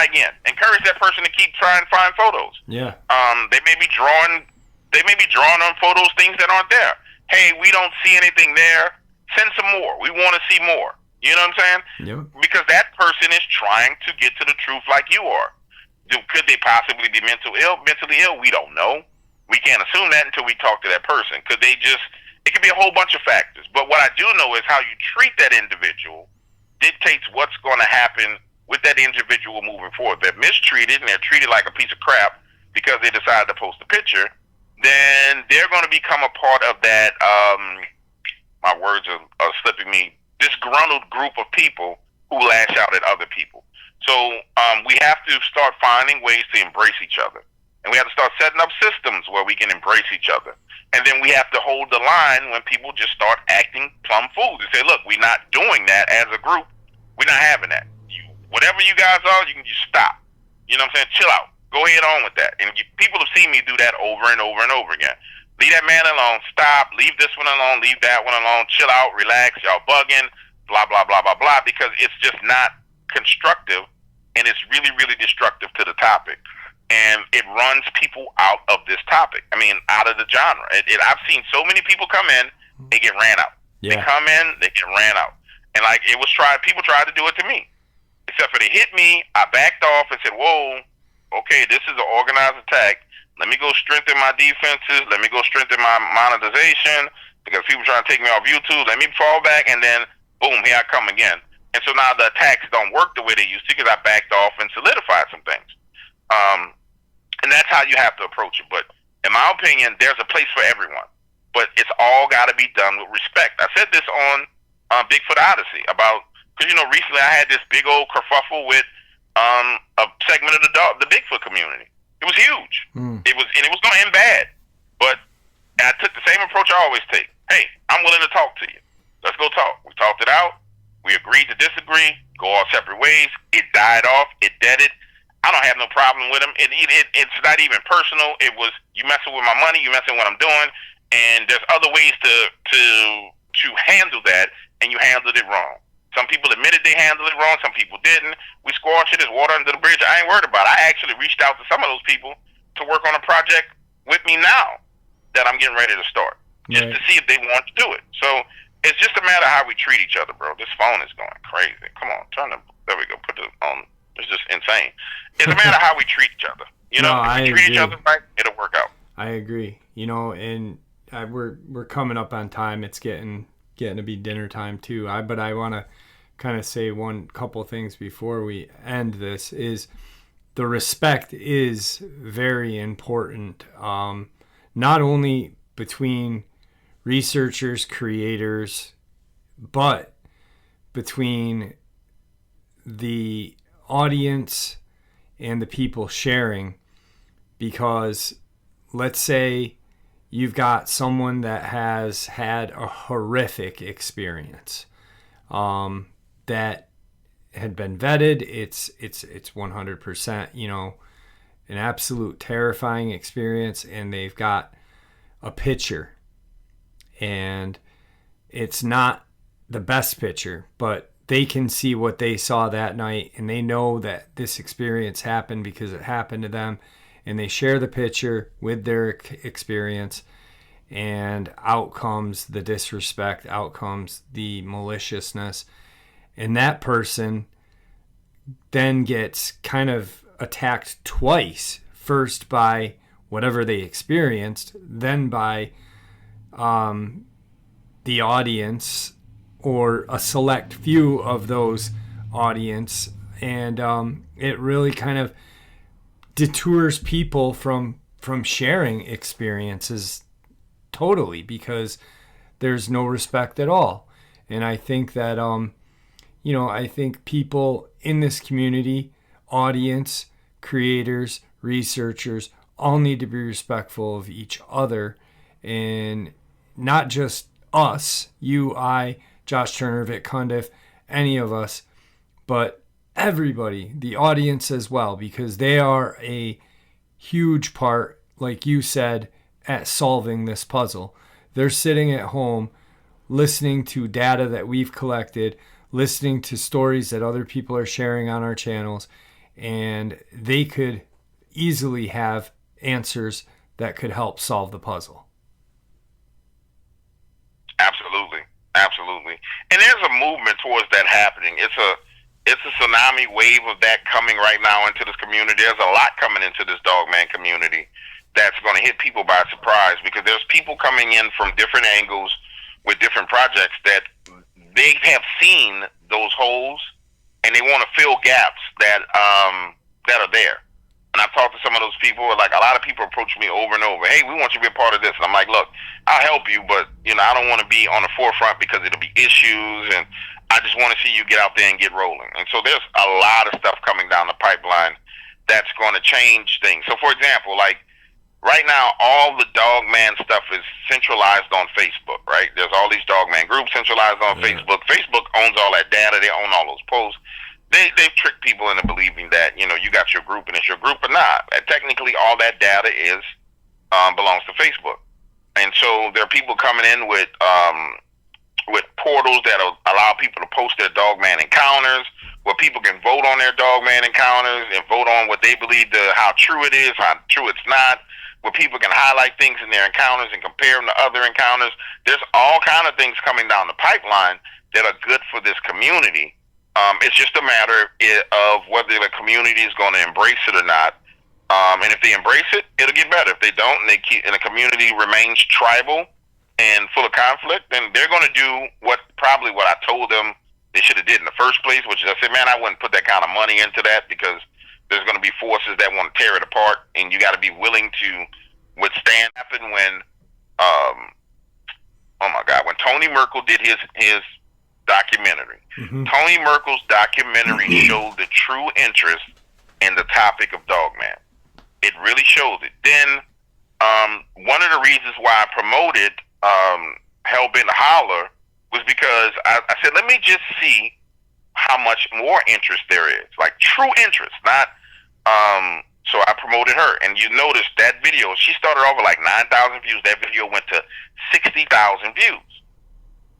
again. Encourage that person to keep trying to find photos. Yeah. They may be drawing on photos things that aren't there. Hey, we don't see anything there. Send some more. We want to see more. You know what I'm saying? Yep. Because that person is trying to get to the truth like you are. Could they possibly be mentally ill? We don't know. We can't assume that until we talk to that person. It could be a whole bunch of factors. But what I do know is how you treat that individual dictates what's going to happen with that individual moving forward. If they're mistreated and they're treated like a piece of crap because they decided to post a picture, then they're going to become a part of that, my words are slipping me, disgruntled group of people who lash out at other people. So we have to start finding ways to embrace each other. And we have to start setting up systems where we can embrace each other. And then we have to hold the line when people just start acting plumb fools and say, look, we're not doing that as a group. We're not having that. Whatever you guys are, you can just stop. You know what I'm saying? Chill out. Go ahead on with that. And people have seen me do that over and over and over again. Leave that man alone. Stop. Leave this one alone. Leave that one alone. Chill out. Relax. Y'all bugging. Blah, blah, blah, blah, blah. Because it's just not constructive, and it's really, really destructive to the topic. And it runs people out of this topic. I mean, out of the genre. I've seen so many people come in, they get ran out. Yeah. They come in, they get ran out. And people tried to do it to me. Except for they hit me, I backed off and said, whoa, okay, this is an organized attack. Let me go strengthen my defenses. Let me go strengthen my monetization, because people trying to take me off YouTube. Let me fall back, and then, boom, here I come again. And so now the attacks don't work the way they used to, because I backed off and solidified some things. And that's how you have to approach it. But in my opinion, there's a place for everyone. But it's all got to be done with respect. I said this on Bigfoot Odyssey because recently I had this big old kerfuffle with a segment of the Bigfoot community. It was huge. It was going to end bad. But I took the same approach I always take. Hey, I'm willing to talk to you. Let's go talk. We talked it out. We agreed to disagree. Go our separate ways. It died off. It deaded. I don't have no problem with him. It's not even personal. It was, you messing with my money, you messing with what I'm doing, and there's other ways to handle that, and you handled it wrong. Some people admitted they handled it wrong. Some people didn't. We squashed it. There's water under the bridge. I ain't worried about it. I actually reached out to some of those people to work on a project with me now that I'm getting ready to start, just to see if they want to do it. So it's just a matter of how we treat each other, bro. This phone is going crazy. Come on, there we go. Put it on. It's just insane. It's a matter of how we treat each other. If we treat each other right, it'll work out. I agree. And we're coming up on time. It's getting to be dinner time too. But I want to kind of say one couple things before we end this. Is the respect is very important. Not only between researchers, creators, but between the audience and the people sharing. Because let's say you've got someone that has had a horrific experience that had been vetted. It's 100%, an absolute terrifying experience, and they've got a picture, and it's not the best picture, but they can see what they saw that night, and they know that this experience happened because it happened to them, and they share the picture with their experience, and out comes the disrespect, out comes the maliciousness, and that person then gets kind of attacked twice, first by whatever they experienced, then by the audience or a select few of those audience, and it really kind of detours people from sharing experiences totally, because there's no respect at all. And I think that I think people in this community, audience, creators, researchers, all need to be respectful of each other, and not just us, you, I, Josh Turner, Vic Cundiff, any of us, but everybody, the audience as well, because they are a huge part, like you said, at solving this puzzle. They're sitting at home listening to data that we've collected, listening to stories that other people are sharing on our channels, and they could easily have answers that could help solve the puzzle. Absolutely. And there's a movement towards that happening. It's a tsunami wave of that coming right now into this community. There's a lot coming into this Dogman community that's going to hit people by surprise, because there's people coming in from different angles with different projects that they have seen those holes, and they want to fill gaps that are there. And I've talked to some of those people. Like, a lot of people approach me over and over. Hey, we want you to be a part of this. And I'm like, look, I'll help you, but I don't want to be on the forefront because it'll be issues, and I just want to see you get out there and get rolling. And so there's a lot of stuff coming down the pipeline that's going to change things. So, for example, like right now, all the Dogman stuff is centralized on Facebook, right? There's all these Dogman groups centralized on Facebook. Facebook owns all that data. They own all those posts. They've tricked people into believing that, you got your group and it's your group, or not. And technically, all that data belongs to Facebook. And so there are people coming in with portals that allow people to post their Dogman encounters, where people can vote on their Dogman encounters and vote on what they believe how true it is, how true it's not, where people can highlight things in their encounters and compare them to other encounters. There's all kind of things coming down the pipeline that are good for this community. It's just a matter of whether the community is going to embrace it or not. And if they embrace it, it'll get better. If they don't, and the community remains tribal and full of conflict, then they're going to do what I told them they should have did in the first place, which is I said, man, I wouldn't put that kind of money into that, because there's going to be forces that want to tear it apart, and you got to be willing to withstand. Happened when, when Tony Merkel did his documentary. Mm-hmm. Tony Merkel's documentary showed the true interest in the topic of Dogman. It really showed it. Then one of the reasons why I promoted Hellbent Holler was because I said, let me just see how much more interest there is, like true interest, not so I promoted her. And you notice that video, she started off with like 9,000 views. That video went to 60,000 views.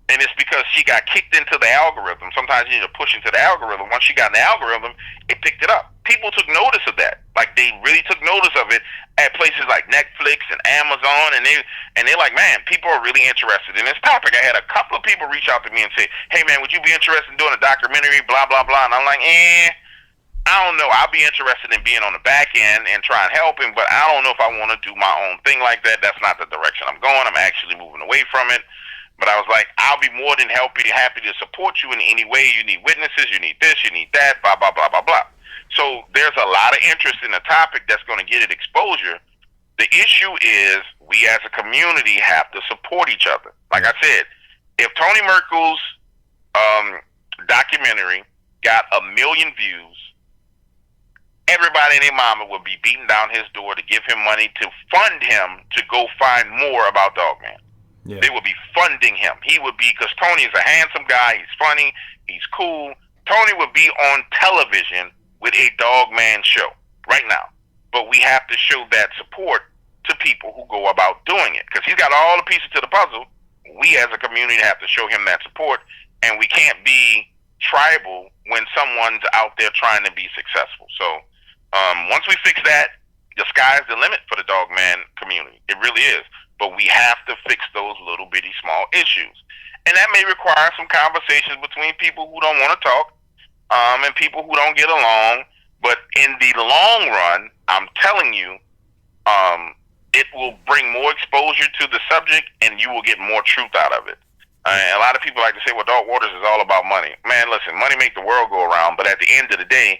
And it's because she got kicked into the algorithm. Sometimes you need to push into the algorithm. Once she got in the algorithm, it picked it up. People took notice of that. Like, they really took notice of it at places like Netflix and Amazon, and they're like, man, people are really interested in this topic. I had a couple of people reach out to me and say, hey, man, would you be interested in doing a documentary, blah, blah, blah. And I'm like, I don't know. I'll be interested in being on the back end and trying helping, but I don't know if I want to do my own thing like that. That's not the direction I'm going. I'm actually moving away from it. But I was like, I'll be more than happy to support you in any way. You need witnesses, you need this, you need that, blah, blah, blah, blah, blah. So there's a lot of interest in the topic that's going to get it exposure. The issue is we as a community have to support each other. Like I said, if Tony Merkel's documentary got 1 million views, everybody and their mama would be beating down his door to give him money to fund him to go find more about Dogman. Yeah. They would be funding him. He would be, because Tony is a handsome guy. He's funny. He's cool. Tony would be on television with a Dogman show right now. but we have to show that support to people who go about doing it, because he's got all the pieces to the puzzle. We as a community have to show him that support, and we can't be tribal when someone's out there trying to be successful. So once we fix that, the sky's the limit for the Dogman community. It really is. But we have to fix those little bitty small issues. And that may require some conversations between people who don't want to talk and people who don't get along. But in the long run, I'm telling you, it will bring more exposure to the subject, and you will get more truth out of it. A lot of people like to say, well, Dark Waters is all about money. Man, listen, money makes the world go around, but at the end of the day,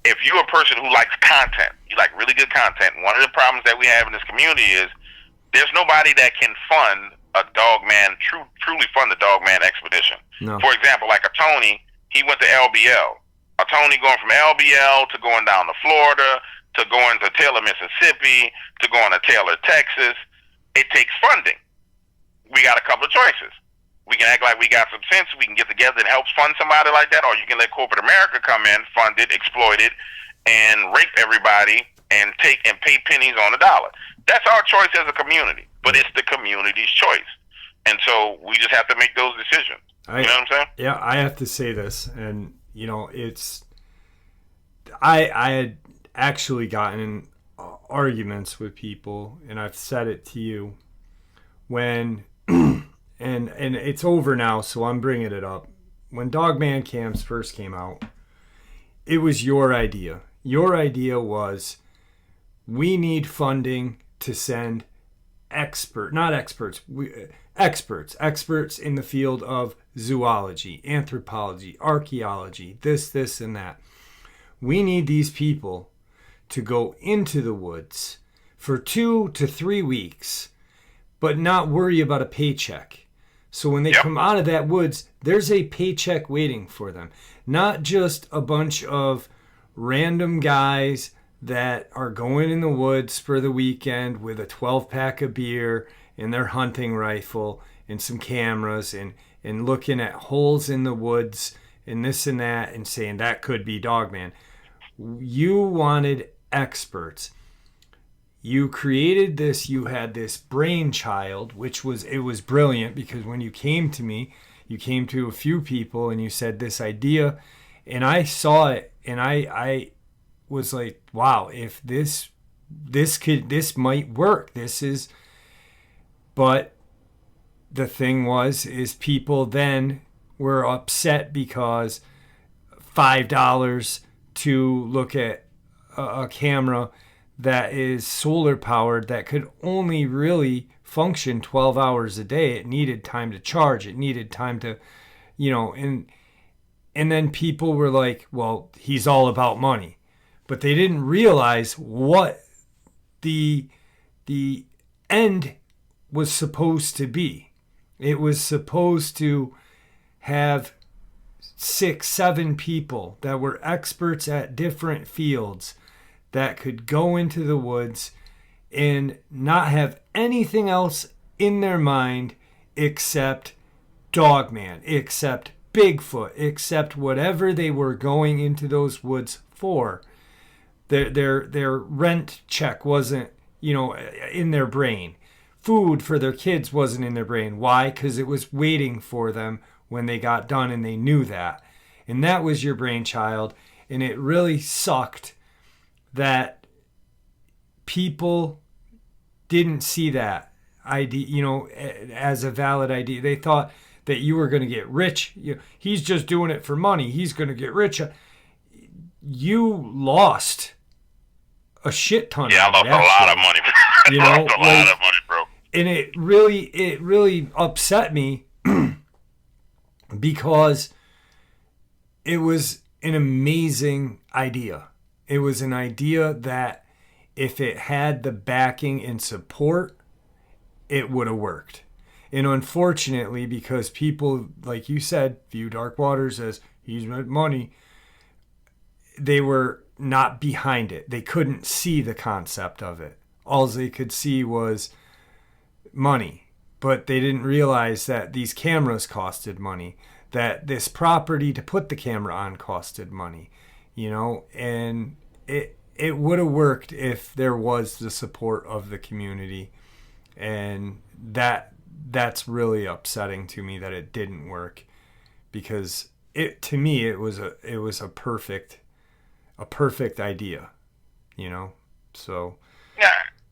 if you're a person who likes content, you like really good content, one of the problems that we have in this community is there's nobody that can fund a Dogman, truly fund the Dogman expedition. No. For example, like a Tony, he went to LBL. A Tony going from LBL to going down to Florida, to going to Taylor, Mississippi, to going to Taylor, Texas. It takes funding. We got a couple of choices. We can act like we got some sense. We can get together and help fund somebody like that, or you can let corporate America come in, fund it, exploit it, and rape everybody and take and pay pennies on the dollar. That's our choice as a community, but it's the community's choice. And so we just have to make those decisions. You know what I'm saying? Yeah, I have to say this, and it's I had actually gotten in arguments with people, and I've said it to you when and it's over now, so I'm bringing it up. When Dogman Camps first came out, it was your idea. Your idea was, we need funding to send experts in the field of zoology, anthropology, archaeology, this, and that. We need these people to go into the woods for 2 to 3 weeks, but not worry about a paycheck. So when they come out of that woods, there's a paycheck waiting for them. Not just a bunch of random guys that are going in the woods for the weekend with a 12-pack of beer and their hunting rifle and some cameras and looking at holes in the woods and this and that and saying that could be Dogman. You wanted experts. You created this, you had this brainchild, it was brilliant, because when you came to me, you came to a few people and you said this idea, and I saw it, and I was like, wow, if this might work. But the thing is people then were upset because $5 to look at a camera that is solar powered, that could only really function 12 hours a day. It needed time to charge. It needed time to, and then people were like, well, he's all about money. But they didn't realize what the end was supposed to be. It was supposed to have 6, 7 people that were experts at different fields that could go into the woods and not have anything else in their mind except Dogman, except Bigfoot, except whatever they were going into those woods for. Their rent check wasn't, in their brain. Food for their kids wasn't in their brain. Why? Because it was waiting for them when they got done, and they knew that. And that was your brainchild, and it really sucked that people didn't see that idea, as a valid idea. They thought that you were going to get rich. He's just doing it for money. He's going to get rich. You lost a shit ton. Yeah, I lost a lot of money. I lost a lot of money, bro. And it really upset me because it was an amazing idea. It was an idea that if it had the backing and support, it would have worked. And unfortunately, because people, like you said, view Dark Waters as he's made money, they were not behind it. They couldn't see the concept of it. All they could see was money. But they didn't realize that these cameras costed money, that this property to put the camera on costed money, and it would have worked if there was the support of the community, and that's really upsetting to me that it didn't work, because to me it was a perfect idea, you know. So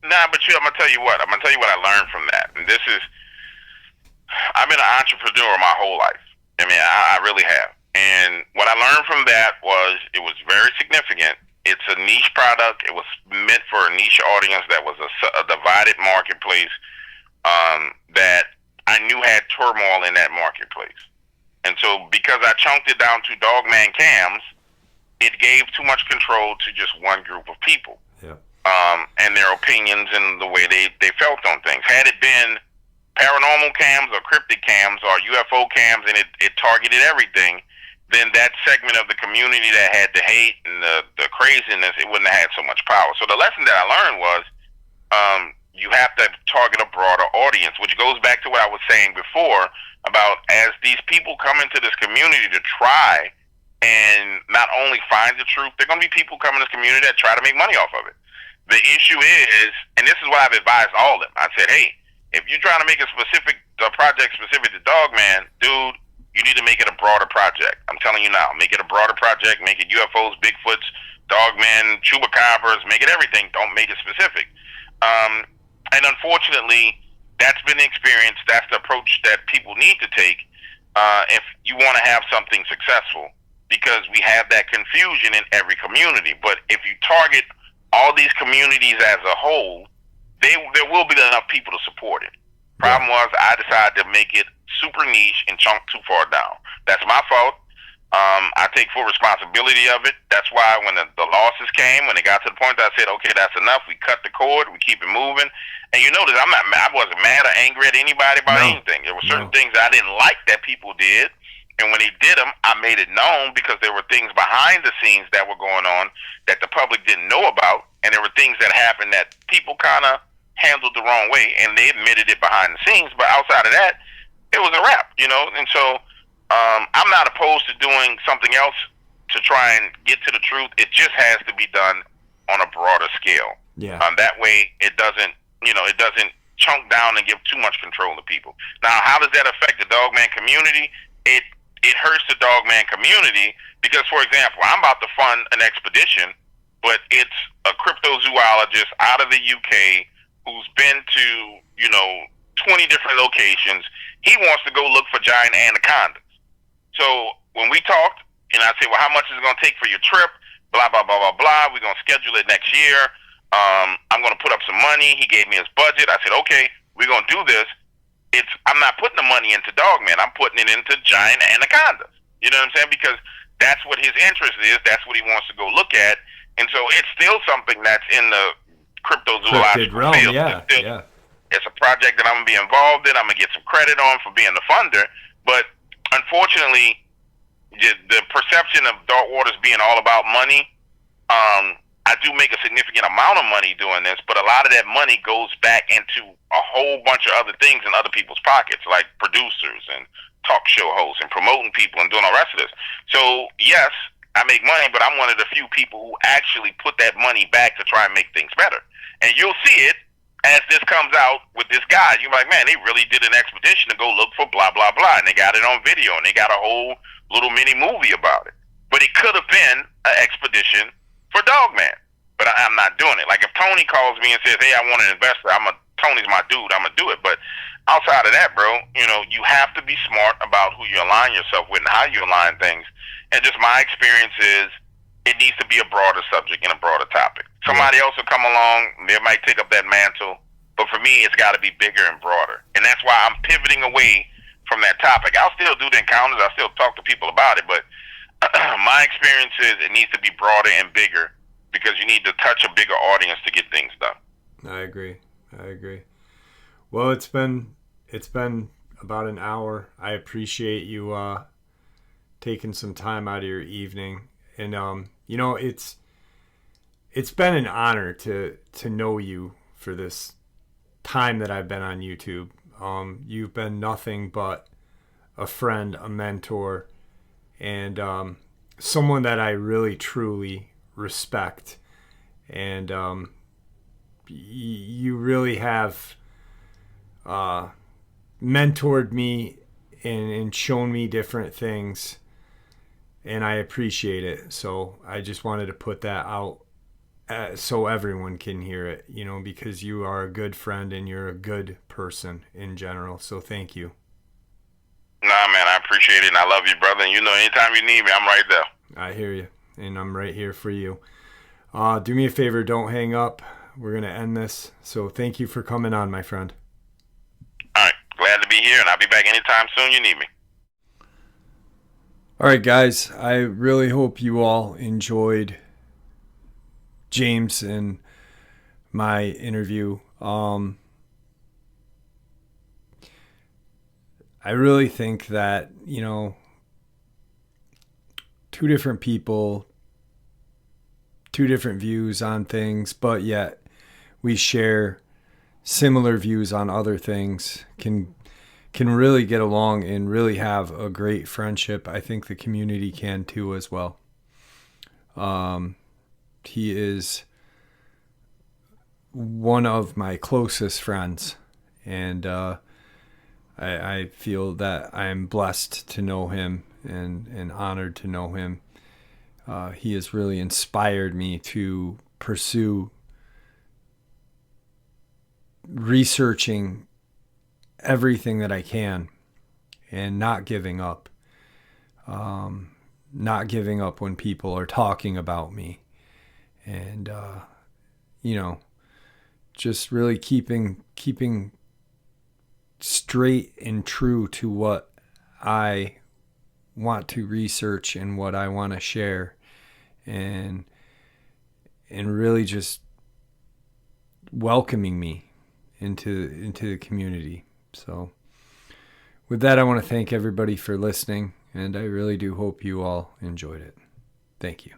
but I'm gonna tell you what I learned from that, and this is, I've been an entrepreneur my whole life. I mean, I really have. And what I learned from that was it was very significant. It's a niche product. It was meant for a niche audience that was a divided marketplace, that I knew had turmoil in that marketplace. And so because I chunked it down to Dogman cams, it gave too much control to just one group of people. Yeah. And their opinions and the way they felt on things. Had it been paranormal cams or cryptid cams or UFO cams, and it targeted everything, then that segment of the community that had the hate and the craziness, it wouldn't have had so much power. So the lesson that I learned was, you have to target a broader audience, which goes back to what I was saying before about, as these people come into this community to try and not only find the truth, there are going to be people coming to this community that try to make money off of it. The issue is, and this is what I've advised all of them, I said, hey, if you're trying to make a project specific to Dogman, dude, you need to make it a broader project. I'm telling you now, make it a broader project. Make it UFOs, Bigfoots, Dogman, Chupacabras. Make it everything. Don't make it specific. And unfortunately, that's been the experience. That's the approach that people need to take if you want to have something successful, because we have that confusion in every community. But if you target all these communities as a whole, there will be enough people to support it. Problem was, I decided to make it super niche and chunk too far down. That's my fault. I take full responsibility of it. That's why when the losses came, when it got to the point that I said, okay, that's enough. We cut the cord. We keep it moving. And you notice I wasn't mad or angry at anybody about anything. There were certain things I didn't like that people did. And when they did them, I made it known, because there were things behind the scenes that were going on that the public didn't know about. And there were things that happened that people kind of handled the wrong way, and they admitted it behind the scenes. But outside of that, it was a wrap, you know. And so I'm not opposed to doing something else to try and get to the truth. It just has to be done on a broader scale. Yeah. That way it doesn't chunk down and give too much control to people. Now, how does that affect the Dogman community? It hurts the Dogman community because, for example, I'm about to fund an expedition, but it's a cryptozoologist out of the UK who's been to, 20 different locations. He wants to go look for giant anacondas. So when we talked, and I said, well, how much is it going to take for your trip? Blah, blah, blah, blah, blah. We're going to schedule it next year. I'm going to put up some money. He gave me his budget. I said, okay, we're going to do this. I'm not putting the money into Dogman. I'm putting it into giant anacondas. You know what I'm saying? Because that's what his interest is. That's what he wants to go look at. And so it's still something that's in the cryptozoological field. Yeah. It's a project that I'm going to be involved in. I'm going to get some credit on for being the funder. But unfortunately, the perception of dark waters being all about money, I do make a significant amount of money doing this, but a lot of that money goes back into a whole bunch of other things in other people's pockets, like producers and talk show hosts and promoting people and doing all the rest of this. So, yes, I make money, but I'm one of the few people who actually put that money back to try and make things better. And you'll see it as this comes out with this guy. You're like, man, they really did an expedition to go look for blah, blah, blah, and they got it on video, and they got a whole little mini movie about it. But it could have been an expedition for Dogman, but I'm not doing it. Like if Tony calls me and says, hey, I want an investor, Tony's my dude, I'm going to do it. But outside of that, bro, you have to be smart about who you align yourself with and how you align things. And just my experience is it needs to be a broader subject and a broader topic. Somebody else will come along, they might take up that mantle, but for me, it's got to be bigger and broader. And that's why I'm pivoting away from that topic. I'll still do the encounters, I'll still talk to people about it, but my experience is it needs to be broader and bigger because you need to touch a bigger audience to get things done. I agree. Well, it's been about an hour. I appreciate you taking some time out of your evening, and it's been an honor to know you for this time that I've been on YouTube. You've been nothing but a friend, a mentor, and someone that I really truly respect And you really have mentored me and shown me different things, and I appreciate it. So I just wanted to put that out so everyone can hear it, because you are a good friend and you're a good person in general. So thank you. Nah, man, I appreciate it, and I love you, brother. And anytime you need me, I'm right there. I hear you, and I'm right here for you. Do me a favor, don't hang up. We're going to end this. So thank you for coming on, my friend. All right, glad to be here, and I'll be back anytime soon you need me. All right, guys, I really hope you all enjoyed James and my interview. I really think that, two different people, two different views on things, but yet we share similar views on other things, can really get along and really have a great friendship. I think the community can too as well. He is one of my closest friends, and I feel that I'm blessed to know him and honored to know him. He has really inspired me to pursue researching everything that I can and not giving up. Not giving up when people are talking about me. And, just really keeping straight and true to what I want to research and what I want to share, and really just welcoming me into the community. So with that, I want to thank everybody for listening, and I really do hope you all enjoyed it. Thank you.